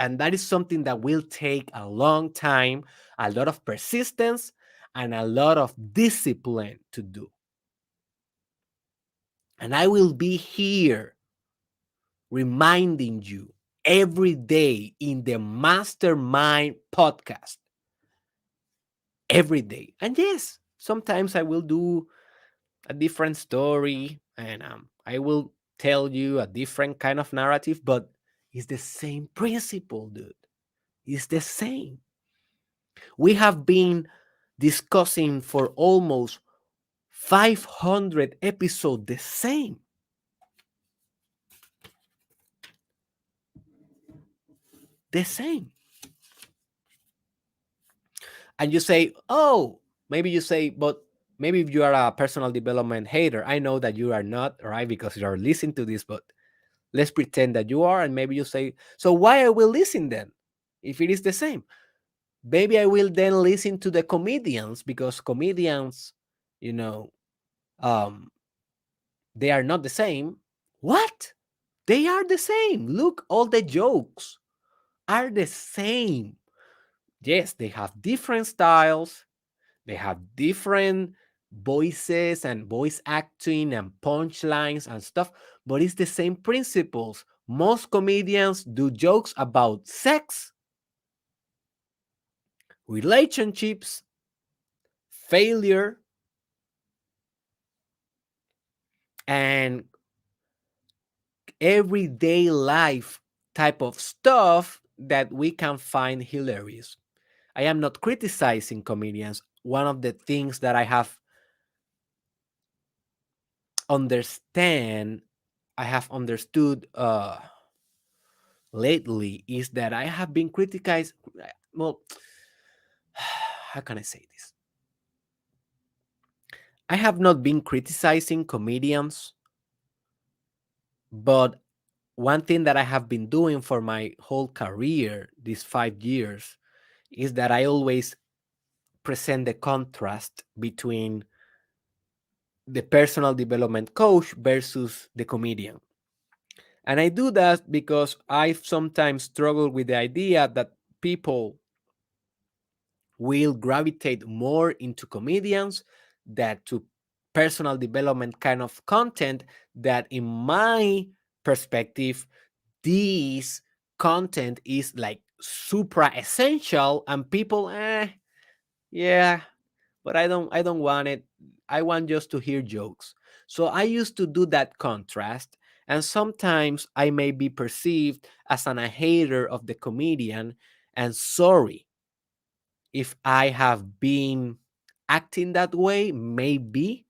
And that is something that will take a long time, a lot of persistence, and a lot of discipline to do. And I will be here reminding you every day in the Mastermind podcast. Every day. And yes, sometimes I will do a different story and I will tell you a different kind of narrative, but it's the same principle, dude. It's the same. We have been discussing for almost 500 episodes the same. The same. And you say, oh, maybe you say, but maybe if you are a personal development hater, I know that you are not, right? Because you are listening to this, but let's pretend that you are. And maybe you say, so why I will listen then? If it is the same, maybe I will then listen to the comedians, because comedians, you know, um, they are not the same. What? They are the same. Look, all the jokes are the same. Yes, they have different styles. They have different voices and voice acting and punchlines and stuff, but it's the same principles. Most comedians do jokes about sex, relationships, failure, and everyday life type of stuff that we can find hilarious. I am not criticizing comedians. One of the things that I have understand, I have understood lately is that I have been criticized. Well, how can I say this? I have not been criticizing comedians, but one thing that I have been doing for my whole career, these 5 years, is that I always present the contrast between the personal development coach versus the comedian. And I do that because I sometimes struggle with the idea that people will gravitate more into comedians than to personal development kind of content that, in my perspective, this content is like super essential and people yeah, but I don't want it. I want just to hear jokes. So I used to do that contrast, and sometimes I may be perceived as a hater of the comedian, and sorry if I have been acting that way. Maybe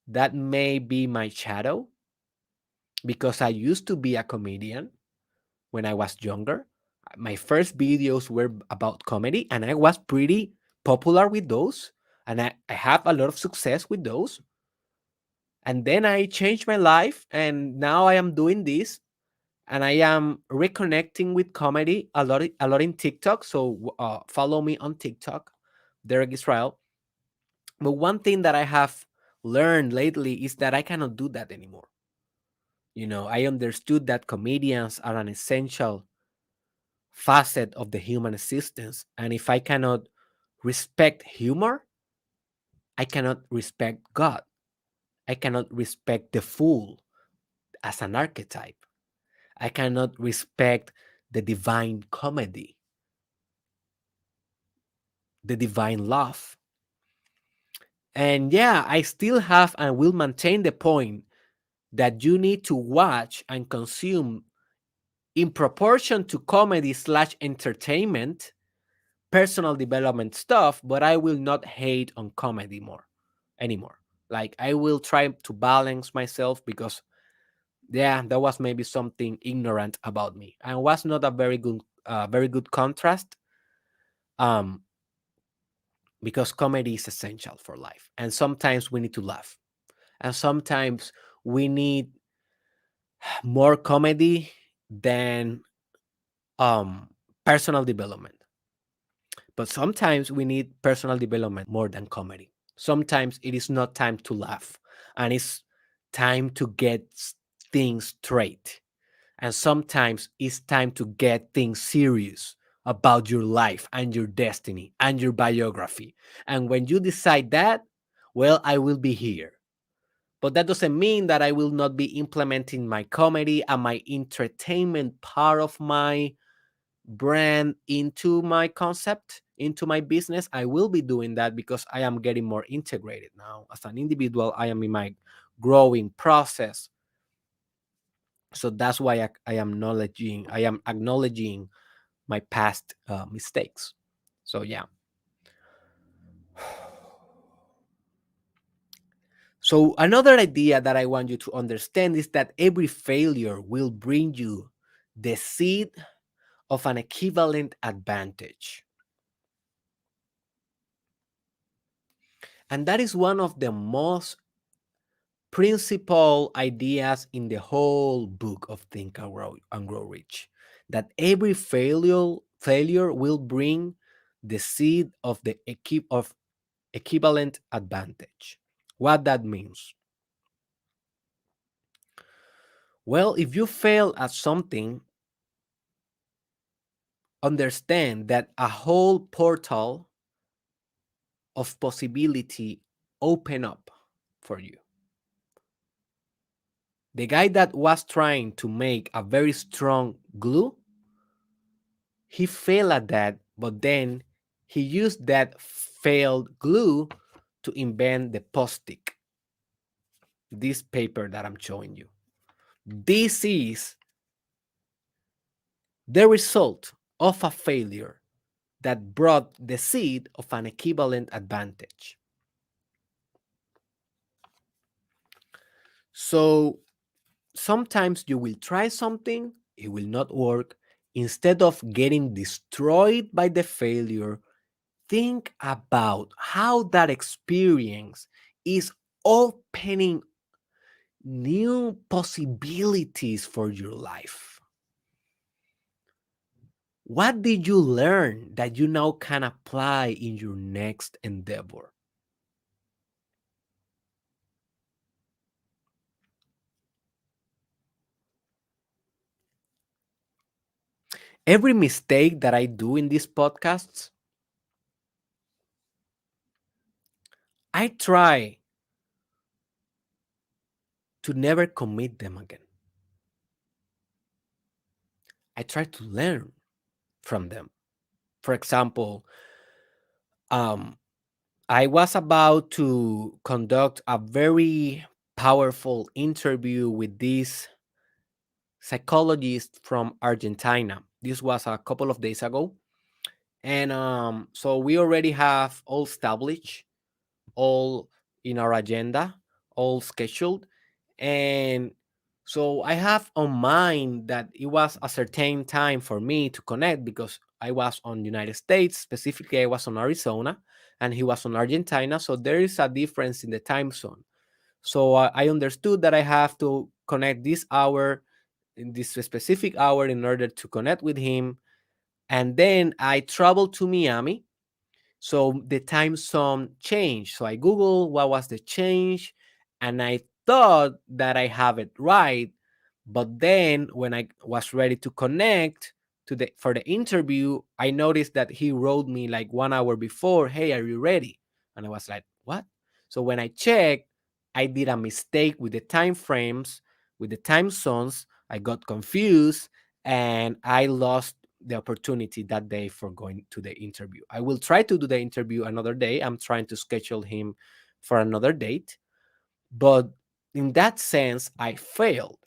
that may be my shadow, because I used to be a comedian when I was younger. My first videos were about comedy, and I was pretty popular with those, and I have a lot of success with those. And then I changed my life, and now I am doing this, and I am reconnecting with comedy a lot in TikTok. So follow me on TikTok, Derek Israel. But one thing that I have learned lately is that I cannot do that anymore. I understood that comedians are an essential facet of the human existence. And if I cannot respect humor, I cannot respect God. I cannot respect the fool as an archetype. I cannot respect the divine comedy, the divine love. And yeah, I still have and will maintain the point that you need to watch and consume, in proportion to comedy slash entertainment, personal development stuff, but I will not hate on comedy more anymore. Like, I will try to balance myself, because yeah, that was maybe something ignorant about me and was not a very good contrast. Um, because comedy is essential for life, and sometimes we need to laugh, and sometimes we need more comedy than um personal development. But sometimes we need personal development more than comedy. Sometimes it is not time to laugh, and it's time to get things straight. And sometimes it's time to get things serious about your life and your destiny and your biography. And when you decide that, well, I will be here. But that doesn't mean that I will not be implementing my comedy and my entertainment part of my brand into my concept, into my business. I will be doing that because I am getting more integrated now. As an individual, I am in my growing process. So that's why I am acknowledging my past mistakes. So yeah. So another idea that I want you to understand is that every failure will bring you the seed of an equivalent advantage. And that is one of the most principal ideas in the whole book of Think and Grow Rich. That every failure will bring the seed of the equivalent advantage. What that means? Well, if you fail at something, understand that a whole portal of possibility open up for you. The guy that was trying to make a very strong glue, he failed at that, but then he used that failed glue to invent the post-it, this paper that I'm showing you. This is the result of a failure that brought the seed of an equivalent advantage. So sometimes you will try something, it will not work. Instead of getting destroyed by the failure, think about how that experience is opening new possibilities for your life. What did you learn that you now can apply in your next endeavor? Every mistake that I do in these podcasts, I try to never commit them again. I try to learn from them. For example, um, I was about to conduct a very powerful interview with this psychologist from Argentina. This was a couple of days ago. And so we already have all established, all in our agenda, all scheduled. And so I have on mind that it was a certain time for me to connect because I was on United States, specifically I was on Arizona and he was on Argentina. So there is a difference in the time zone. So I understood that I have to connect this hour in this specific hour in order to connect with him. And then I traveled to Miami, so the time zone changed. So I Googled what was the change, and I thought that I have it right. But then when I was ready to connect to the for the interview, I noticed that he wrote me like 1 hour before, "Hey, are you ready?" And I was like, "What?" So when I checked, I did a mistake with the time frames, with the time zones. I got confused and I lost the opportunity that day for going to the interview. I will try to do the interview another day. I'm trying to schedule him for another date, but in that sense, I failed.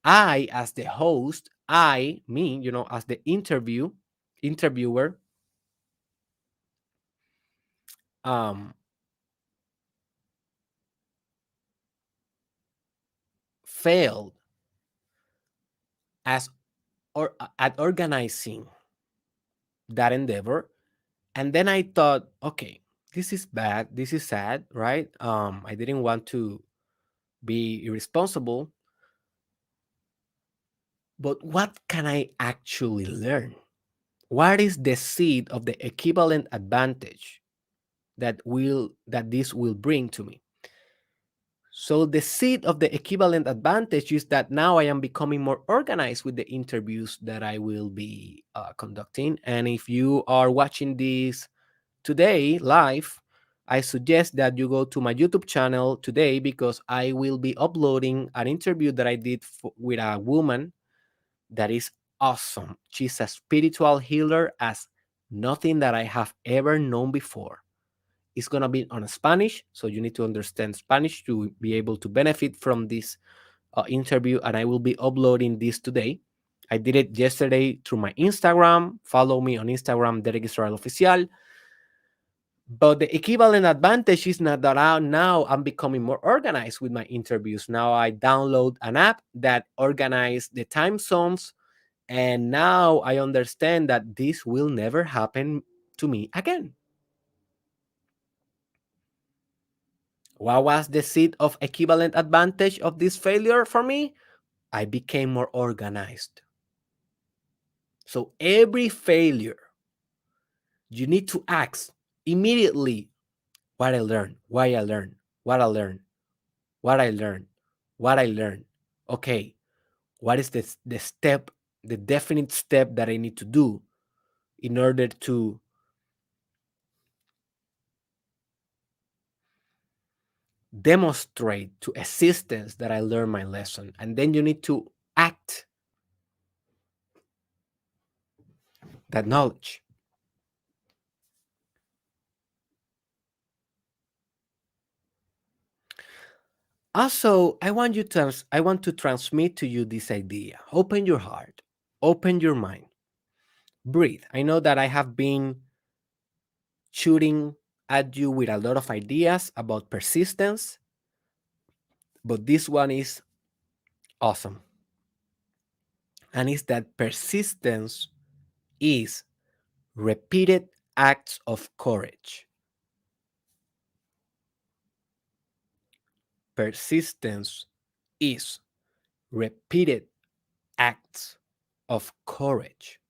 I, as the host, me, as the interviewer, um, failed as or at organizing that endeavor. And then I thought, okay, this is bad. This is sad, right? I didn't want to be irresponsible, but what can I actually learn? What is the seed of the equivalent advantage that this will bring to me? So the seed of the equivalent advantage is that now I am becoming more organized with the interviews that I will be conducting. And if you are watching this today live, I suggest that you go to my YouTube channel today because I will be uploading an interview that I did with a woman that is awesome. She's a spiritual healer as nothing that I have ever known before. It's going to be on Spanish, so you need to understand Spanish to be able to benefit from this interview, and I will be uploading this today. I did it yesterday through my Instagram. Follow me on Instagram, Derek Israel Oficial. But the equivalent advantage is not that now I'm becoming more organized with my interviews. Now I download an app that organizes the time zones, and now I understand that this will never happen to me again. What was the seed of equivalent advantage of this failure for me? I became more organized. So every failure, you need to ask immediately what I learned, why I learned, what I learned, what I learned, what I learned. Okay, what is the step, the definite step that I need to do in order to demonstrate to existence that I learned my lesson? And then you need to act that knowledge. Also, I want to transmit to you this idea. Open your heart, open your mind, breathe. I know that I have been shooting at you with a lot of ideas about persistence, but this one is awesome. And it's that persistence is repeated acts of courage. Persistence is repeated acts of courage.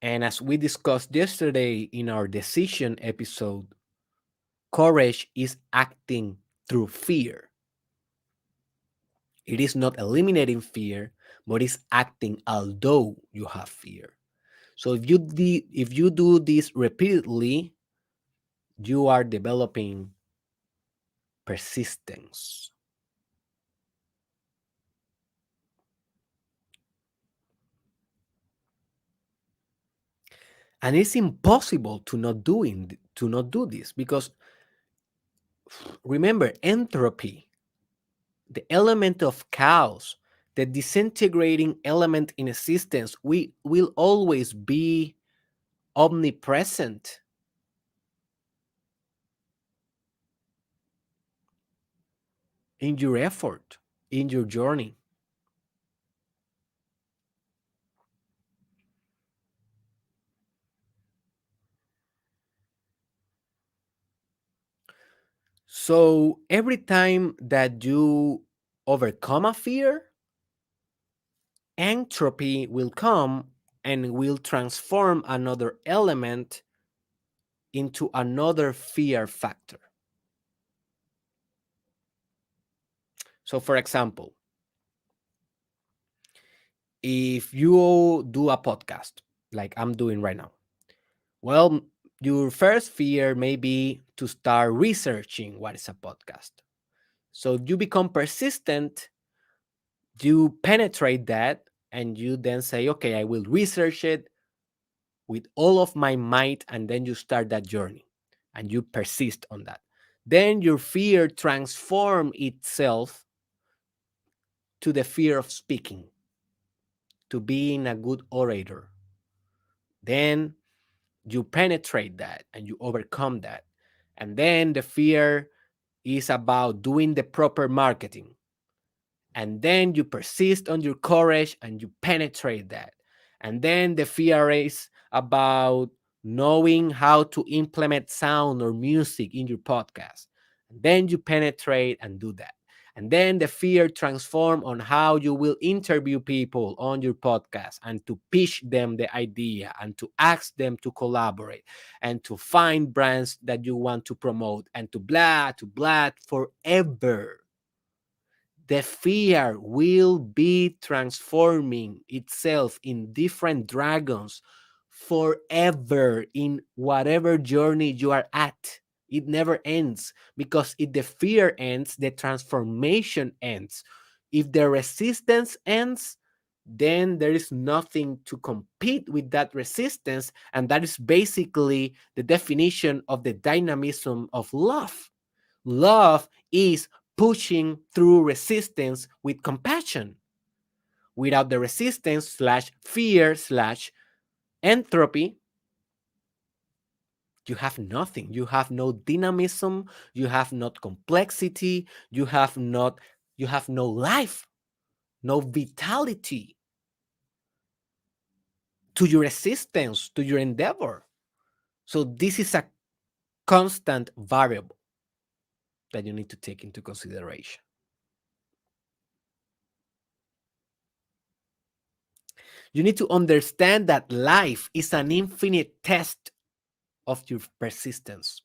And as we discussed yesterday in our decision episode, courage is acting through fear. It is not eliminating fear, but it's acting although you have fear. So if you do this repeatedly, you are developing persistence. And it's impossible to not do this because remember entropy, the element of chaos, the disintegrating element in existence, we will always be omnipresent in your effort, in your journey. So every time that you overcome a fear, entropy will come and will transform another element into another fear factor. So, for example, if you do a podcast like I'm doing right now, well, your first fear may be to start researching what is a podcast. So you become persistent, you penetrate that, and you then say, okay, I will research it with all of my might, and then you start that journey and you persist on that. Then your fear transforms itself to the fear of speaking, to being a good orator. Then you penetrate that and you overcome that. And then the fear is about doing the proper marketing. And then you persist on your courage and you penetrate that. And then the fear is about knowing how to implement sound or music in your podcast. And then you penetrate and do that. And then the fear transform on how you will interview people on your podcast and to pitch them the idea and to ask them to collaborate and to find brands that you want to promote and to blah forever. The fear will be transforming itself in different dragons forever in whatever journey you are at. It never ends because if the fear ends, the transformation ends. If the resistance ends, then there is nothing to compete with that resistance. And that is basically the definition of the dynamism of love. Love is pushing through resistance with compassion. Without the resistance slash fear slash entropy, you have nothing. You have no dynamism. You have not complexity. You have no life, no vitality to your existence, to your endeavor. So this is a constant variable that you need to take into consideration. You need to understand that life is an infinite test of your persistence.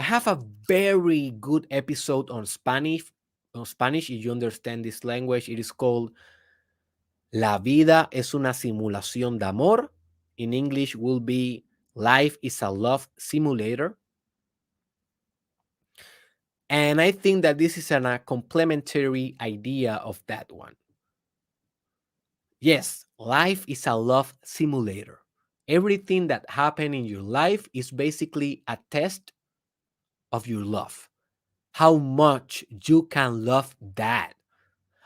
I have a very good episode on Spanish. On Spanish, if you understand this language, it is called La vida es una simulación de amor. In English, will be Life is a love simulator. And I think that this is a complementary idea of that one. Yes, life is a love simulator. Everything that happened in your life is basically a test of your love. How much you can love that.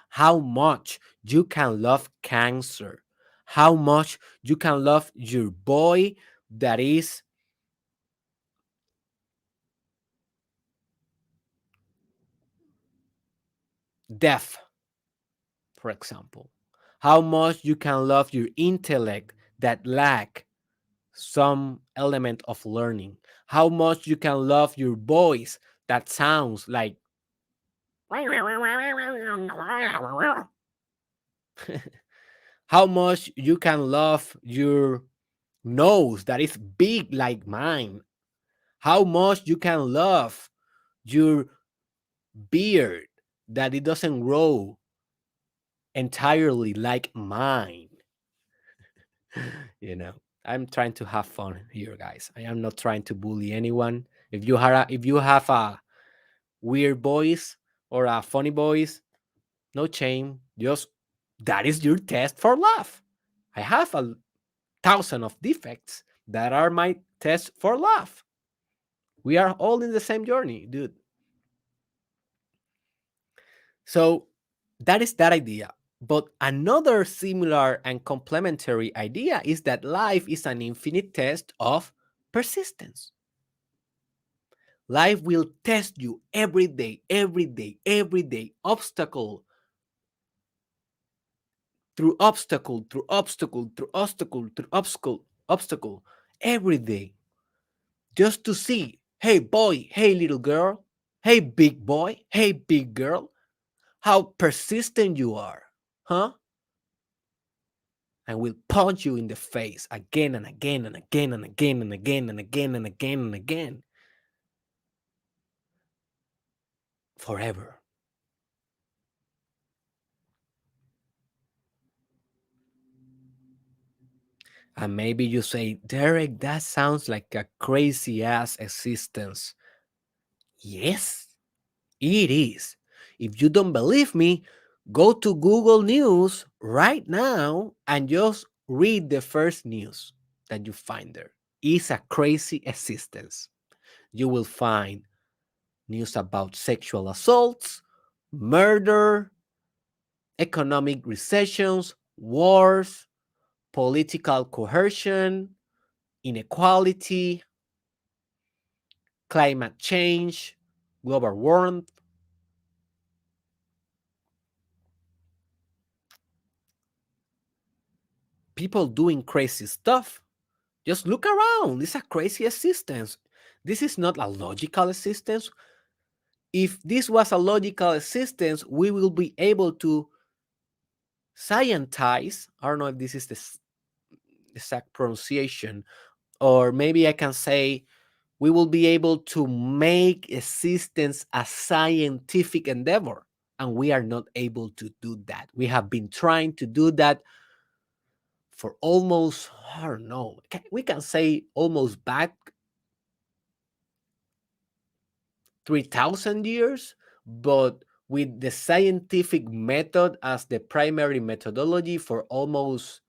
How much you can love cancer. How much you can love your boy that is deaf, for example. How much you can love your intellect that lack some element of learning. How much you can love your voice that sounds like how much you can love your nose that is big like mine, how much you can love your beard that it doesn't grow entirely like mine. you know I'm trying to have fun here, guys. I am not trying to bully anyone. If you have a weird voice or a funny voice, no shame. Just that is your test for love. I have a thousand of defects that are my test for love. We are all in the same journey, dude. So that is that idea. But another similar and complementary idea is that life is an infinite test of persistence. Life will test you every day, every day, every day, obstacle through obstacle, through obstacle, through obstacle, through obstacle, obstacle, every day, just to see, hey boy, hey little girl, hey big boy, hey big girl, how persistent you are, huh? And will punch you in the face again and again and again and again and again and again and again and again, forever. And maybe you say, Derek, that sounds like a crazy ass existence. Yes, it is. If you don't believe me, go to Google News right now and just read the first news that you find there. It's a crazy existence. You will find news about sexual assaults, murder, economic recessions, wars, political coercion, inequality, climate change, global warmth, people doing crazy stuff. Just look around. It's a crazy existence. This is not a logical existence. If this was a logical existence, we will be able to scientize. I don't know if this is the exact pronunciation, or maybe I can say we will be able to make existence a scientific endeavor. And we are not able to do that. We have been trying to do that for almost, I don't know, we can say almost back 3,000 years, but with the scientific method as the primary methodology for almost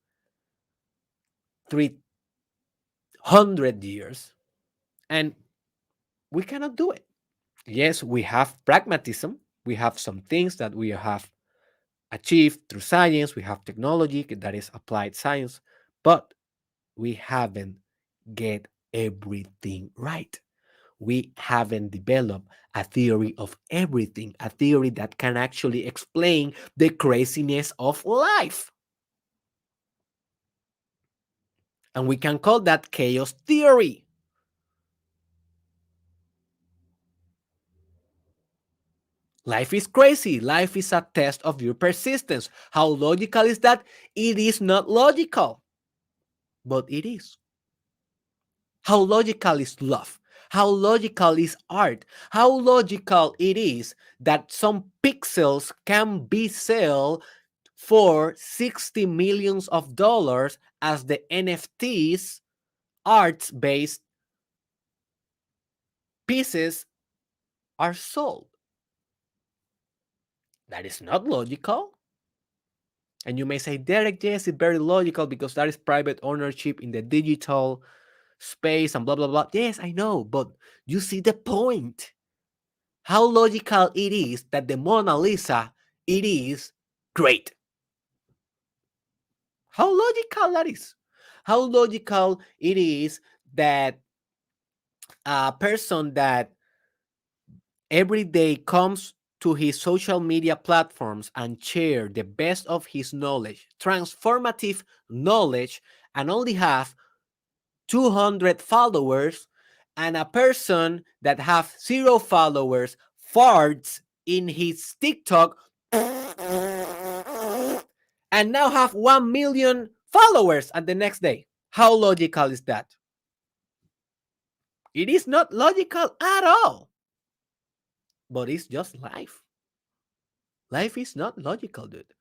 300 years. And we cannot do it. Yes, we have pragmatism. We have some things that we have achieved through science. We have technology that is applied science, but we haven't get everything right. We haven't developed a theory of everything, a theory that can actually explain the craziness of life. And we can call that chaos theory. Life is crazy. Life is a test of your persistence. How logical is that? It is not logical, but it is. How logical is love? How logical is art? How logical it is that some pixels can be sold for 60 millions of dollars as the NFTs, arts-based pieces, are sold. That is not logical. And you may say, Derek, yes, it's very logical because that is private ownership in the digital space and blah, blah, blah. Yes, I know, but you see the point. How logical it is that the Mona Lisa, it is great. How logical that is. How logical it is that a person that every day comes to his social media platforms and share the best of his knowledge, transformative knowledge, and only have 200 followers, and a person that have 0 followers farts in his TikTok and now have 1 million followers at the next day. How logical is that? It is not logical at all. But it's just life. Life is not logical, dude.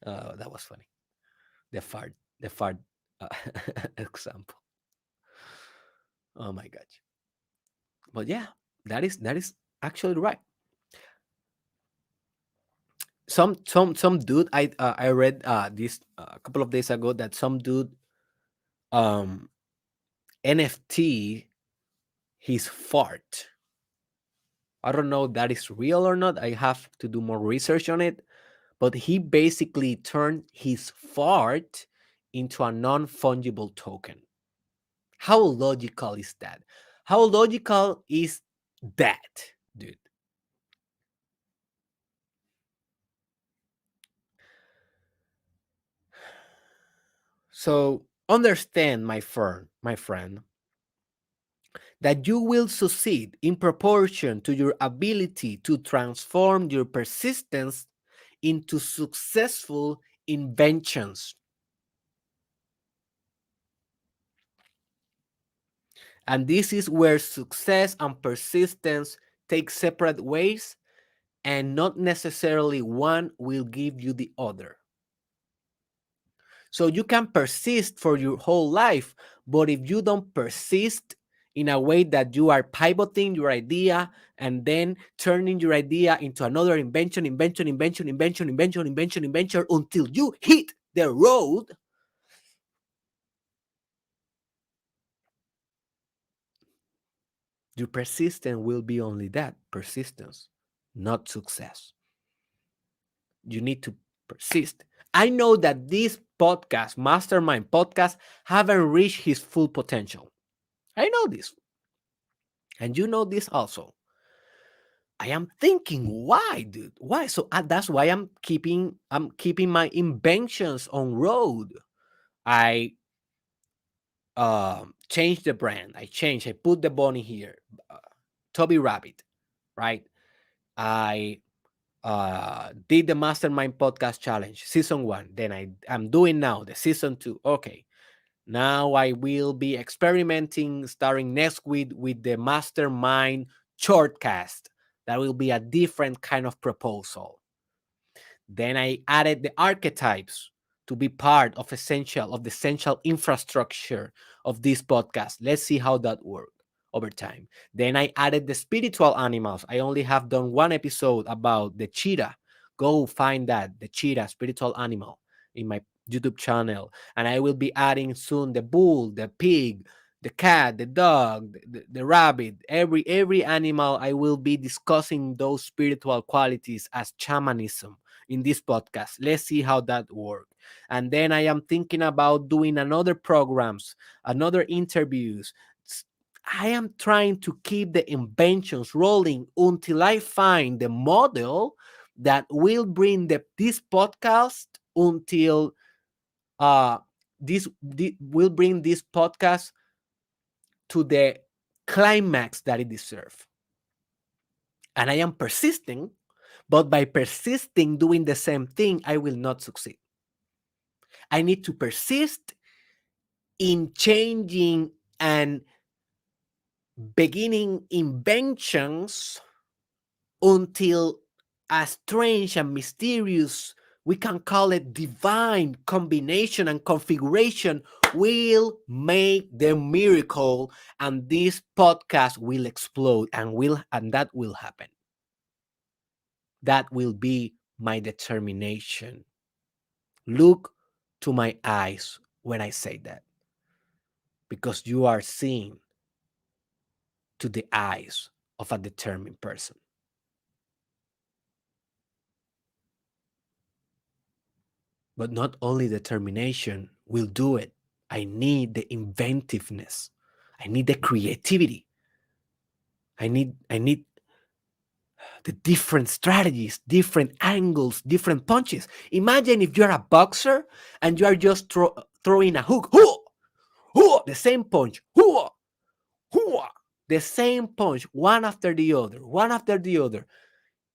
Oh, that was funny. The fart uh, example. Oh my gosh. But yeah, that is actually right. Some dude, I read this a couple of days ago, that some dude um NFT his fart. I don't know if that is real or not. I have to do more research on it. But he basically turned his fart into a non-fungible token. How logical is that? How logical is that, dude? So understand, my friend, that you will succeed in proportion to your ability to transform your persistence into successful inventions. And this is where success and persistence take separate ways, and not necessarily one will give you the other. So you can persist for your whole life, but if you don't persist in a way that you are pivoting your idea and then turning your idea into another invention until you hit the road, your persistence will be only that, persistence, not success. You need to persist. I know that this podcast, Mastermind Podcast, haven't reached his full potential. I know this. And you know this also. I am thinking, why, dude? Why? So that's why I'm keeping my inventions on road. I changed the brand. I put the bunny here. Toby Rabbit, right? I did the Mastermind Podcast Challenge, season 1. Then I'm doing now the season 2. Okay. Now I will be experimenting starting next week with the Mastermind Shortcast. That will be a different kind of proposal. Then I added the archetypes to be part of the essential infrastructure of this podcast. Let's see how that works over time. Then I added the spiritual animals. I only have done one episode about the cheetah. Go find that, the cheetah, spiritual animal, in my YouTube channel. And I will be adding soon the bull, the pig, the cat, the dog, the rabbit, every animal. I will be discussing those spiritual qualities as shamanism in this podcast. Let's see how that works. And then I am thinking about doing another programs, another interviews. I am trying to keep the inventions rolling until I find the model that will bring this podcast until this will bring this podcast to the climax that it deserves. And I am persisting, but by persisting doing the same thing, I will not succeed. I need to persist in changing and beginning inventions until a strange and mysterious, we can call it divine combination and configuration, will make the miracle, and this podcast will explode, and that will happen. That will be my determination. Look to my eyes when I say that, because you are seeing to the eyes of a determined person. But not only determination will do it. I need the inventiveness. I need the creativity. I need the different strategies, different angles, different punches. Imagine if you're a boxer and you are just throwing a hook. The same punch. The same punch, one after the other, one after the other.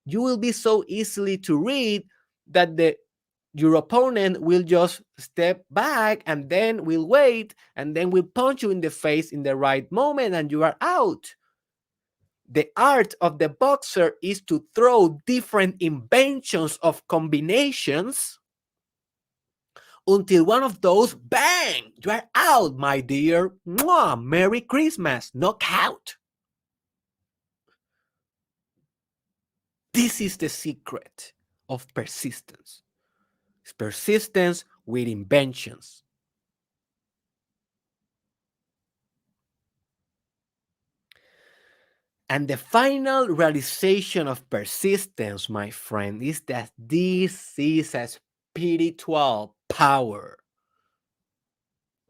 You will be so easily to read that your opponent will just step back and then will wait and then will punch you in the face in the right moment and you are out. The art of the boxer is to throw different inventions of combinations until one of those, bang, you are out, my dear. Mwah, Merry Christmas, knockout. This is the secret of persistence. It's persistence with inventions. And the final realization of persistence, my friend, is that this is a spiritual power.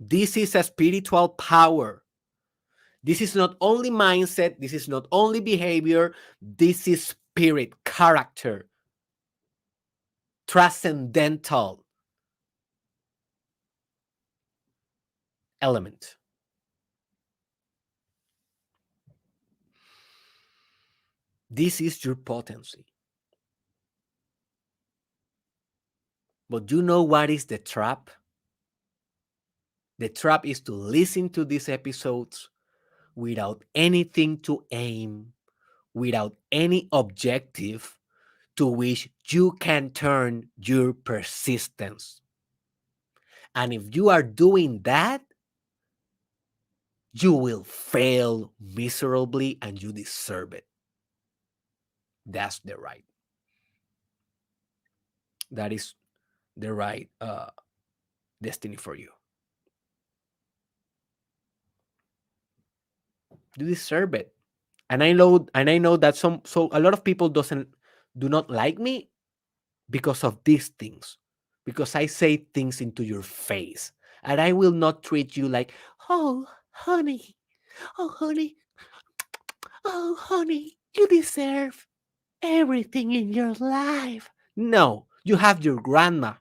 This is a spiritual power. This is not only mindset, this is not only behavior, this is spirit, character, transcendental element. This is your potency. But you know what is the trap? The trap is to listen to these episodes without anything to aim, without any objective to which you can turn your persistence. And if you are doing that, you will fail miserably and you deserve it. That's the right. That is the right destiny for you. You deserve it. And I know that a lot of people do not like me because of these things. Because I say things into your face. And I will not treat you like, oh honey, oh honey, oh honey, you deserve everything in your life. No, you have your grandma,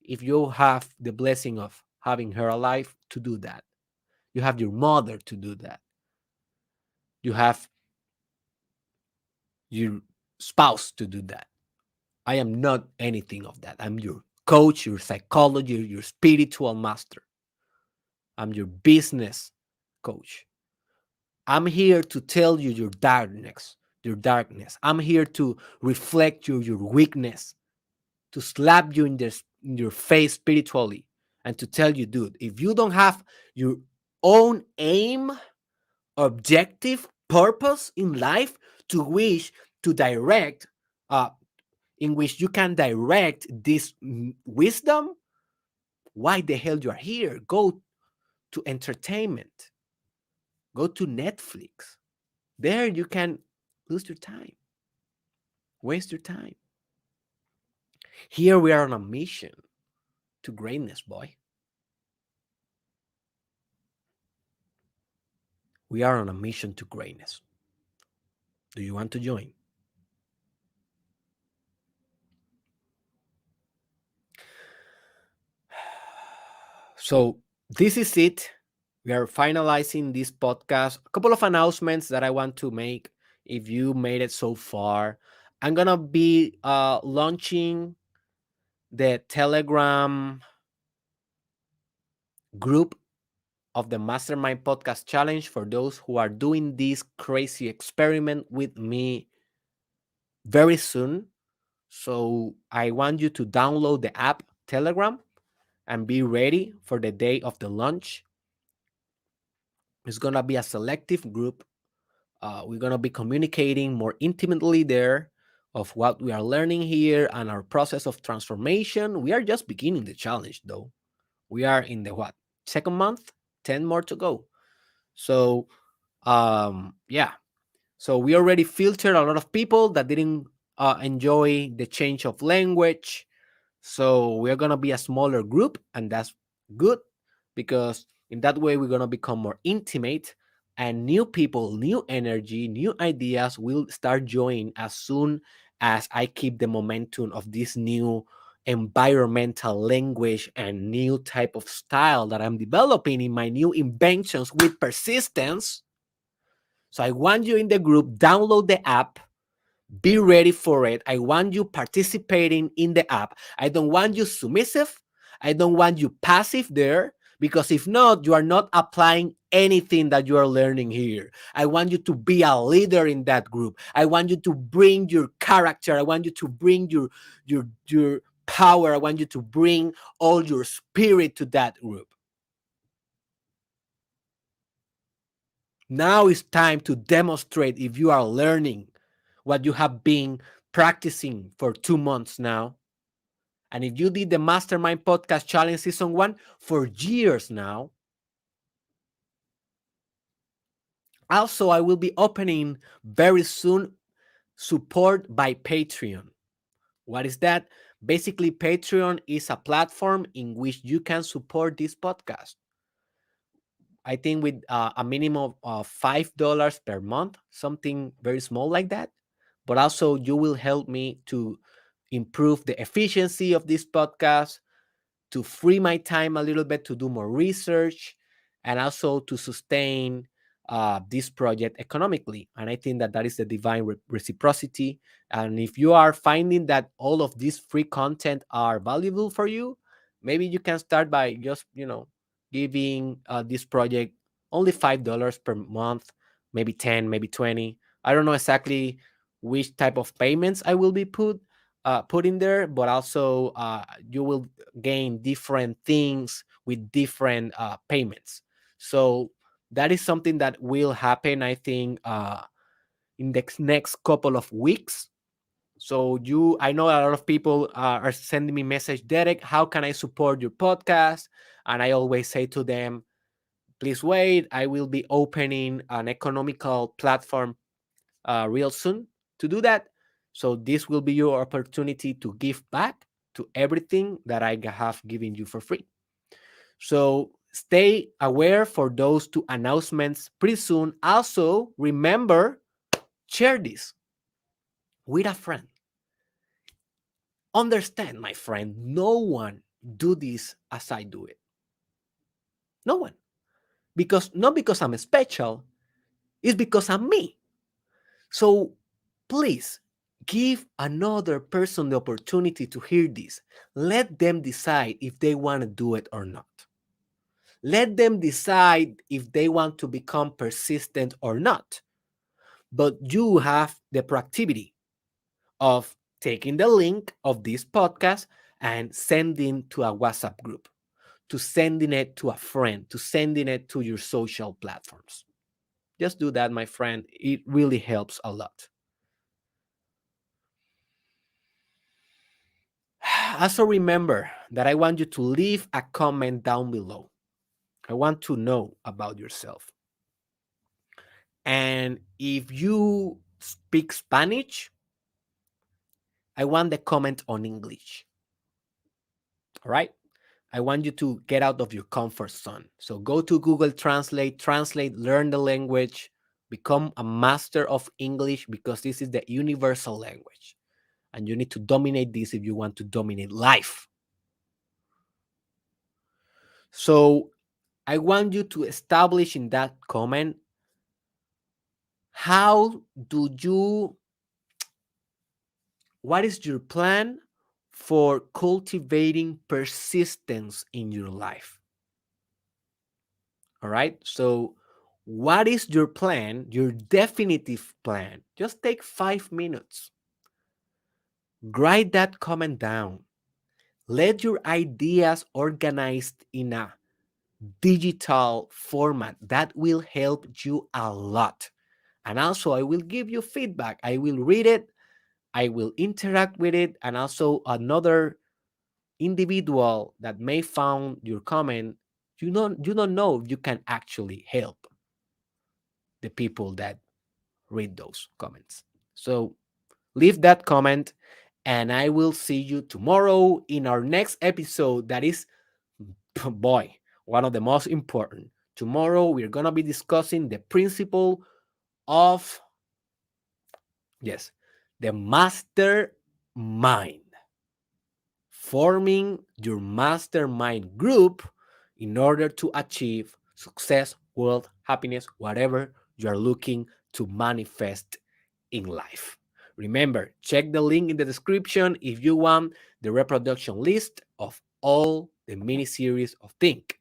if you have the blessing of having her alive, to do that. You have your mother to do that. You have your spouse to do that. I am not anything of that. I'm your coach, your psychologist, your spiritual master. I'm your business coach. I'm here to tell you your darkness, your darkness. I'm here to reflect your weakness, to slap you in your face spiritually, and to tell you, dude, if you don't have your own aim, objective, purpose in life to which to direct, in which you can direct this wisdom, why the hell you are here? Go to entertainment. Go to Netflix. There you can lose your time, waste your time. Here we are on a mission to greatness, boy. We are on a mission to greatness. Do you want to join? So this is it. We are finalizing this podcast. A couple of announcements that I want to make. If you made it so far, I'm gonna be launching the Telegram group of the Mastermind Podcast Challenge for those who are doing this crazy experiment with me very soon. So I want you to download the app Telegram and be ready for the day of the launch. It's going to be a selective group. We're going to be communicating more intimately there of what we are learning here and our process of transformation. We are just beginning the challenge, though. We are in the what? Second month? 10 more to go. So, yeah. So we already filtered a lot of people that didn't enjoy the change of language. So we're going to be a smaller group, and that's good because in that way we're going to become more intimate, and new people, new energy, new ideas will start joining as soon as I keep the momentum of this new environmental language and new type of style that I'm developing in my new inventions with persistence. So I want you in the group, download the app, Be ready for it. I want you participating in the app. I don't want you submissive. I don't want you passive there, because if not, you are not applying anything that you are learning here. I want you to be a leader in that group. I want you to bring your character. I want you to bring your power. I want you to bring all your spirit to that group. Now it's time to demonstrate if you are learning what you have been practicing for 2 months now. And if you did the Mastermind Podcast Challenge Season 1 for years now. Also, I will be opening very soon support by Patreon. What is that? Basically, Patreon is a platform in which you can support this podcast. I think with a minimum of $5 per month, something very small like that. But also, you will help me to improve the efficiency of this podcast, to free my time a little bit to do more research, and also to sustain this project economically. And I think that that is the divine reciprocity. And if you are finding that all of this free content are valuable for you, maybe you can start by just, giving this project only $5 per month, maybe 10, maybe 20. I don't know exactly which type of payments I will be put in there, but also you will gain different things with different payments. So that is something that will happen, I think, in the next couple of weeks. So I know a lot of people are sending me message, Derek, how can I support your podcast? And I always say to them, please wait. I will be opening an economical platform real soon to do that. So this will be your opportunity to give back to everything that I have given you for free. So stay aware for those two announcements pretty soon. Also, remember, share this with a friend. Understand, my friend, no one do this as I do it. No one. Not because I'm special, it's because I'm me. So please give another person the opportunity to hear this. Let them decide if they want to do it or not. Let them decide if they want to become persistent or not. But you have the proactivity of taking the link of this podcast and sending to a WhatsApp group, to sending it to a friend, to sending it to your social platforms. Just do that, my friend. It really helps a lot. Also, remember that I want you to leave a comment down below. I want to know about yourself. And if you speak Spanish, I want the comment on English. All right? I want you to get out of your comfort zone. So go to Google Translate, learn the language, become a master of English, because this is the universal language. And you need to dominate this if you want to dominate life. So I want you to establish in that comment, what is your plan for cultivating persistence in your life? All right. So what is your plan, your definitive plan? Just take 5 minutes. Write that comment down. Let your ideas organized in a digital format. That will help you a lot. And also, I will give you feedback. I will read it. I will interact with it. And also, another individual that may found your comment, you don't know if you can actually help the people that read those comments. So leave that comment, and I will see you tomorrow in our next episode. That is, boy, one of the most important. Tomorrow we're gonna be discussing the principle of, yes, the mastermind. Forming your mastermind group in order to achieve success, wealth, happiness, whatever you are looking to manifest in life. Remember, check the link in the description if you want the reproduction list of all the mini series of Think.